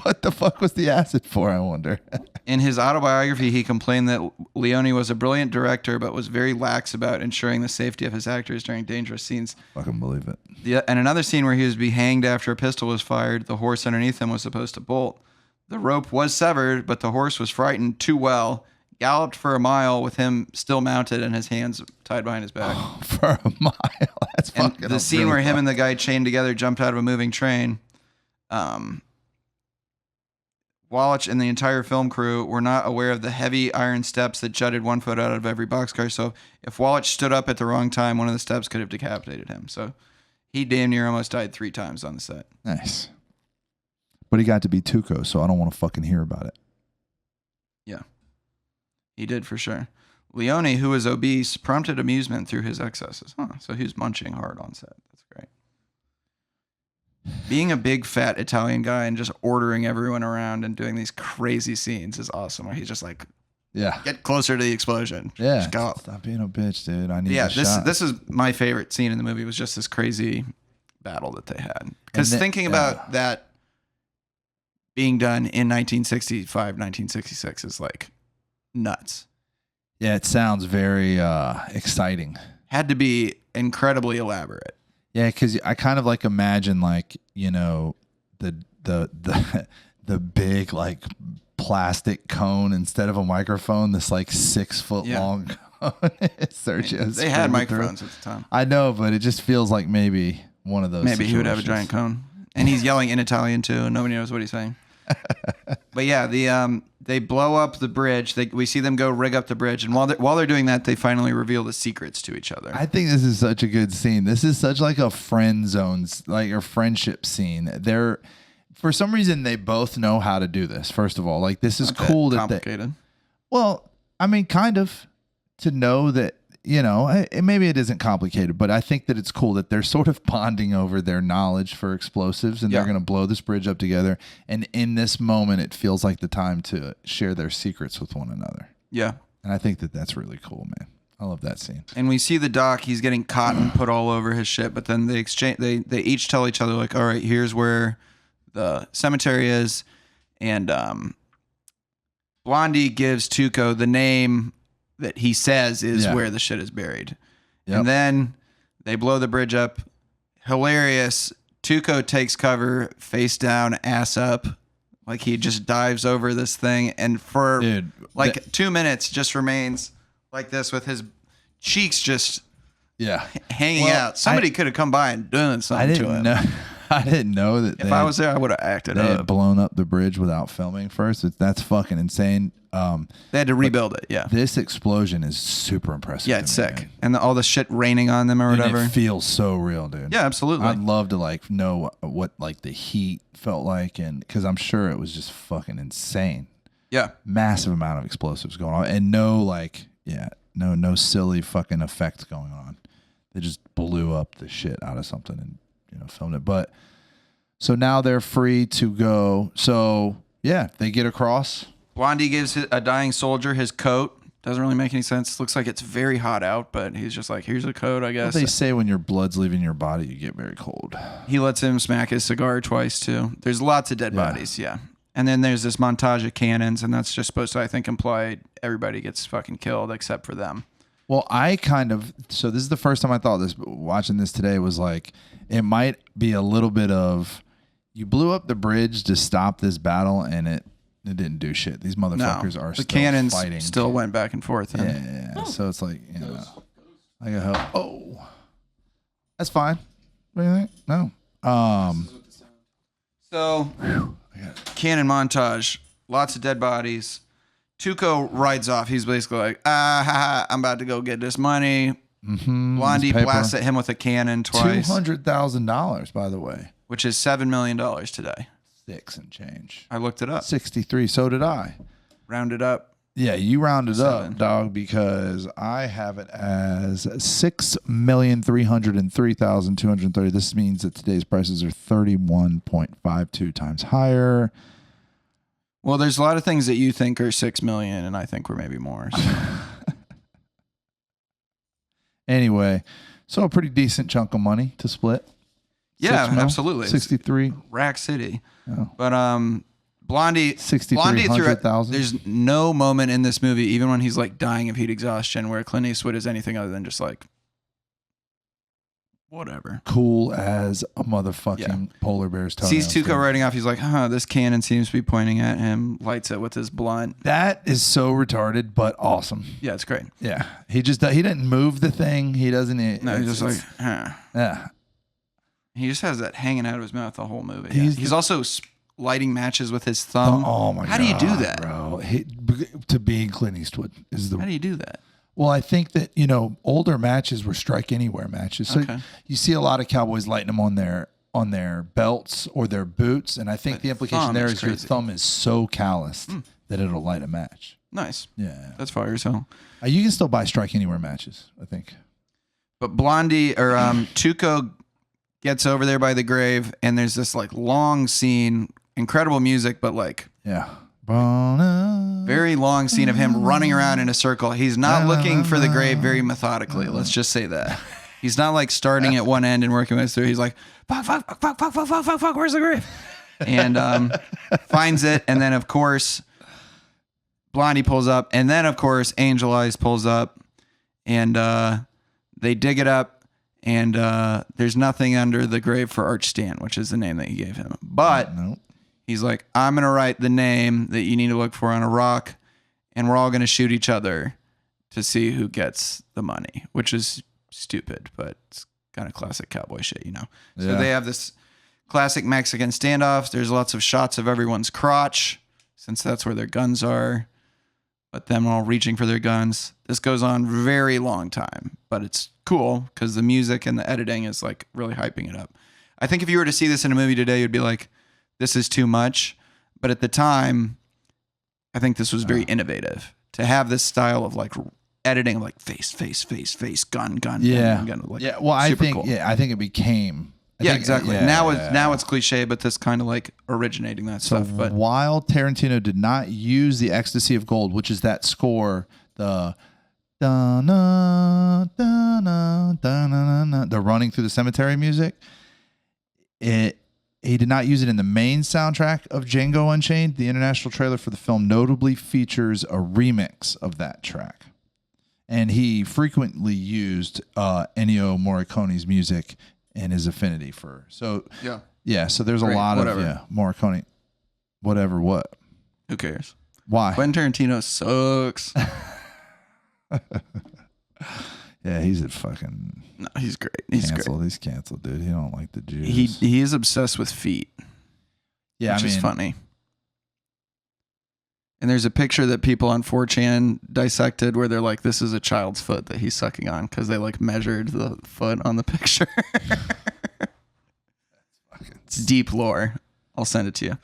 What the fuck was the acid for, I wonder? In his autobiography, he complained that Leone was a brilliant director, but was very lax about ensuring the safety of his actors during dangerous scenes. Fucking believe it. And another scene where he was be hanged after a pistol was fired, the horse underneath him was supposed to bolt. The rope was severed, but the horse was frightened too well, galloped for a mile with him still mounted and his hands tied behind his back. Oh, for a mile? That's fucking and the scene really where him and the guy chained together jumped out of a moving train. Wallach and the entire film crew were not aware of the heavy iron steps that jutted 1 foot out of every boxcar. So if Wallach stood up at the wrong time, one of the steps could have decapitated him. So he damn near almost died 3 times on the set. Nice. But he got to be Tuco, so I don't want to fucking hear about it. Yeah. He did for sure. Leone, who was obese, prompted amusement through his excesses. So he was munching hard on set. That's great. Being a big fat Italian guy and just ordering everyone around and doing these crazy scenes is awesome. Where he's just like, get closer to the explosion. Yeah. Just go. Stop being a bitch, dude. I need a shot. This is my favorite scene in the movie. Was just this crazy battle that they had. Because then- thinking about that being done in 1965, 1966 is like nuts. Yeah, it sounds very exciting. Had to be incredibly elaborate. Yeah, because I kind of like imagine like, you know, the big like plastic cone instead of a microphone, this like 6 foot long cone. Sergio, They had microphones at the time. I know, but it just feels like maybe one of those. Maybe he would have a situations. giant cone. And he's yelling in Italian too, and nobody knows what he's saying. But yeah, they blow up the bridge. We see them go rig up the bridge, and while they're doing that, they finally reveal the secrets to each other. I think this is such a good scene. This is such like a friend zones, like a friendship scene. They're for some reason they both know how to do this. First of all, like this is cool that complicated. Well, I mean, kind of to know that. You know, maybe it isn't complicated, but I think that it's cool that they're sort of bonding over their knowledge for explosives, and they're going to blow this bridge up together. And in this moment, it feels like the time to share their secrets with one another. Yeah. And I think that that's really cool, man. I love that scene. And we see the doc. He's getting cotton put all over his shit, but then they exchange. They each tell each other like, "All right, here's where the cemetery is," and Blondie gives Tuco the name that he says is where the shit is buried. Yep. And then they blow the bridge up. Hilarious. Tuco takes cover, face down, ass up. Like he just dives over this thing. And for 2 minutes just remains like this with his cheeks just hanging out. Somebody could have come by and done something to him. I didn't know that. If I was there, I would have acted they up. had blown up the bridge without filming first. That's fucking insane. They had to rebuild it. Yeah. This explosion is super impressive. Yeah, it's sick. Man. And all the shit raining on them or whatever. It feels so real, dude. Yeah, absolutely. I'd love to like know what like the heat felt like, and because I'm sure it was just fucking insane. Yeah. Massive amount of explosives going on, and no silly fucking effects going on. They just blew up the shit out of something and filmed it. But so now they're free to go. So yeah, they get across. Blondie gives a dying soldier his coat. Doesn't really make any sense. Looks like it's very hot out, but he's just like, here's a coat, I guess. Well, they say when your blood's leaving your body, you get very cold. He lets him smack his cigar twice, too. There's lots of dead bodies, yeah. And then there's this montage of cannons, and that's just supposed to, I think, imply everybody gets fucking killed except for them. Well, so this is the first time I thought this, but watching this today was like, it might be a little bit of, you blew up the bridge to stop this battle, and it didn't do shit. These motherfuckers are the still cannons fighting. Still went back and forth. Yeah. So it's like, I got help. Oh, that's fine. What do you think? No. So, cannon montage, lots of dead bodies. Tuco rides off. He's basically like, I'm about to go get this money. Mm-hmm. Blondie blasts at him with a cannon twice. $200,000, by the way. Which is $7 million today. 6 and change. I looked it up. 63. So did I. Rounded up. Yeah, you rounded up, dog, because I have it as 6,303,230. This means that today's prices are 31.52 times higher. Well, there's a lot of things that you think are 6 million, and I think we're maybe more. So. Anyway, so a pretty decent chunk of money to split. Yeah, absolutely. 63. Rack City. Oh. But Blondie 6,300,000. There's no moment in this movie, even when he's like dying of heat exhaustion, where Clint Eastwood is anything other than just like whatever. Cool as a motherfucking polar bear's toenails. Sees Tuco riding off. He's like, this cannon seems to be pointing at him. Lights it with his blunt. That is so retarded, but awesome. Yeah, it's great. Yeah. He didn't move the thing. He doesn't. No, he's just like, Yeah. He just has that hanging out of his mouth the whole movie. He's also lighting matches with his thumb. Oh my god! How do you do that, bro? To being Clint Eastwood is the. How do you do that? Well, I think that older matches were strike anywhere matches. So you see a lot of cowboys lighting them on their belts or their boots, and I think the implication there is your thumb is so calloused that it'll light a match. Nice. Yeah, that's fire as hell. You can still buy strike anywhere matches, I think. But Blondie or Tuco gets over there by the grave, and there's this like long scene, incredible music, but like very long scene of him running around in a circle. He's not looking for the grave very methodically. Let's just say that. He's not like starting at one end and working his way through. He's like, fuck, where's the grave? And finds it. And then, of course, Blondie pulls up. And then, of course, Angel Eyes pulls up. And they dig it up. And there's nothing under the grave for Arch Stan, which is the name that he gave him. But he's like, I'm going to write the name that you need to look for on a rock. And we're all going to shoot each other to see who gets the money, which is stupid, but it's kind of classic cowboy shit, you know? So they have this classic Mexican standoff. There's lots of shots of everyone's crotch, since that's where their guns are, but them all reaching for their guns. This goes on a very long time, but it's cool because the music and the editing is like really hyping it up. I think if you were to see this in a movie today, you'd be like, this is too much. But at the time, I think this was very innovative to have this style of like editing, like face, gun, gun. Like, well, I think cool. I think it became. Exactly. Now it's cliche, but this kind of like originating that stuff. But while Tarantino did not use the Ecstasy of Gold, which is that score, the the running through the cemetery music, he did not use it in the main soundtrack of Django Unchained. The international trailer for the film notably features a remix of that track. And he frequently used Ennio Morricone's music and his affinity for. So so there's a lot of Morricone. Whatever, what? Who cares? Why? Quentin Tarantino sucks. Yeah, he's a fucking. No, he's great. He's canceled. great. He's canceled, dude. He don't like the Jews. He is obsessed with feet. Yeah, which is funny. And there's a picture that people on 4chan dissected where they're like, this is a child's foot that he's sucking on because they like measured the foot on the picture. It's deep lore. I'll send it to you.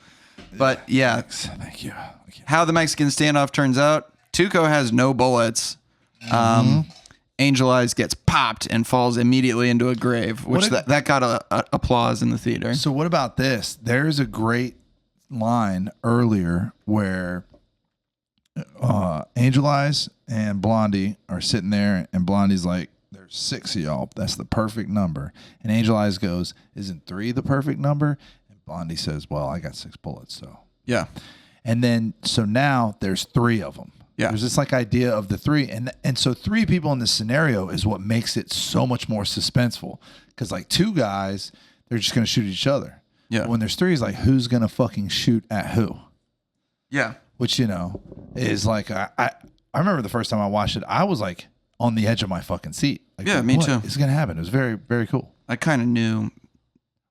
But yeah. Thank you. How the Mexican standoff turns out, Tuco has no bullets. Angel Eyes gets popped and falls immediately into a grave, which that got a applause in the theater. So what about this? There's a great line earlier where Angel Eyes and Blondie are sitting there, and Blondie's like, there's 6 of y'all. That's the perfect number. And Angel Eyes goes, isn't 3 the perfect number? And Blondie says, well, I got 6 bullets, so. Yeah. And then, so now there's 3 of them. Yeah. There's this like idea of the 3. And so 3 people in this scenario is what makes it so much more suspenseful. Because like 2 guys, they're just going to shoot each other. Yeah. But when there's 3, it's like, who's going to fucking shoot at who? Yeah. Which, you know, is like, I remember the first time I watched it, I was like on the edge of my fucking seat. Like, yeah, me too. It's going to happen. It was very, very cool. I kind of knew.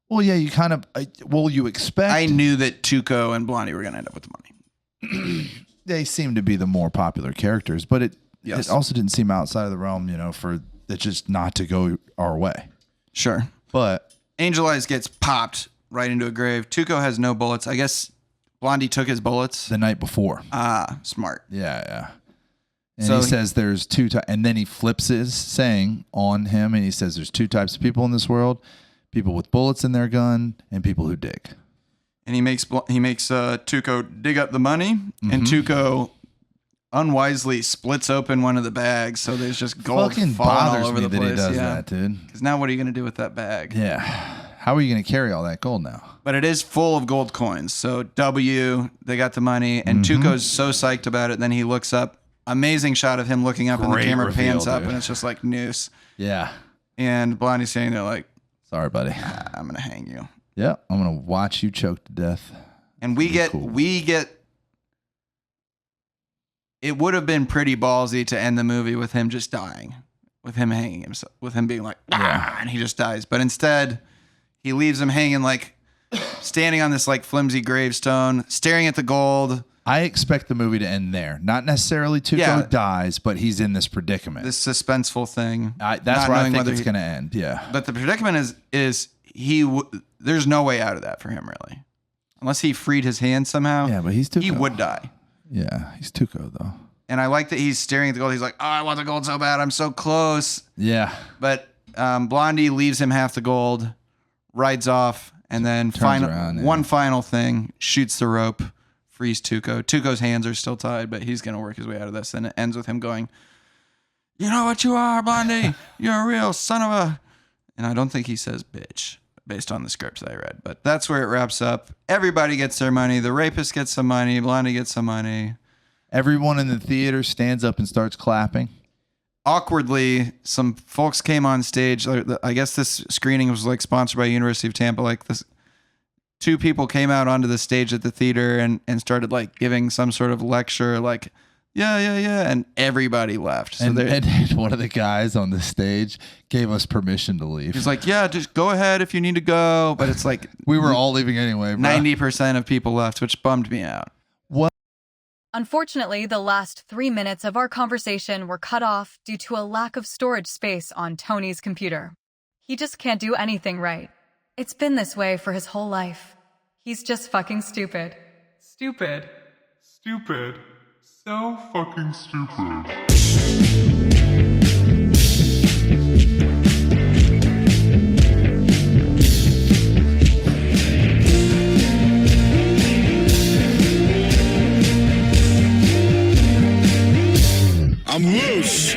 Well, yeah, you kind of, you expect. I knew that Tuco and Blondie were going to end up with the money. They seem to be the more popular characters, but it also didn't seem outside of the realm, you know, for it just not to go our way. Sure. But Angel Eyes gets popped right into a grave. Tuco has no bullets. I guess Blondie took his bullets the night before. Ah, smart. Yeah. And so he says there's 2 types, and then he flips his saying on him, and he says there's 2 types of people in this world: people with bullets in their gun and people who dig. And he makes Tuco dig up the money, and Tuco unwisely splits open one of the bags, so there's just gold fucking falling bothers all over me the that place. He does that, dude. Because now what are you going to do with that bag? Yeah. How are you going to carry all that gold now? But it is full of gold coins. So they got the money, and Tuco's so psyched about it. Then he looks up. Amazing shot of him looking up, and the camera pans up, and it's just like noose. Yeah. And Blondie's standing there like, sorry, buddy. I'm going to hang you. Yeah, I'm going to watch you choke to death. And we get, it would have been pretty ballsy to end the movie with him just dying, with him hanging himself, with him being like, and he just dies. But instead, he leaves him hanging, like standing on this like flimsy gravestone, staring at the gold. I expect the movie to end there. Not necessarily Tuco dies, but he's in this predicament. This suspenseful thing. That's where I think it's going to end. Yeah. But the predicament is there's no way out of that for him, really. Unless he freed his hand somehow. Yeah, but he's Tuco. He would die. Yeah, he's Tuco, though. And I like that he's staring at the gold. He's like, oh, I want the gold so bad. I'm so close. Yeah. But Blondie leaves him half the gold, rides off, and then one final thing, shoots the rope, frees Tuco. Tuco's hands are still tied, but he's going to work his way out of this. And it ends with him going, you know what you are, Blondie? You're a real son of a... And I don't think he says bitch based on the scripts I read. But that's where it wraps up. Everybody gets their money. The rapist gets some money. Blondie gets some money. Everyone in the theater stands up and starts clapping. Awkwardly, some folks came on stage. I guess this screening was like sponsored by University of Tampa. Like this, two people came out onto the stage at the theater and started like giving some sort of lecture, like, yeah, and everybody left. So and one of the guys on the stage gave us permission to leave. He's like, yeah, just go ahead if you need to go. But it's like we were all leaving anyway. 90% of people left, which bummed me out. What? Unfortunately, the last 3 minutes of our conversation were cut off due to a lack of storage space on Tony's computer. He just can't do anything right. It's been this way for his whole life. He's just fucking stupid. Stupid. Stupid. So fucking stupid. I'm loose.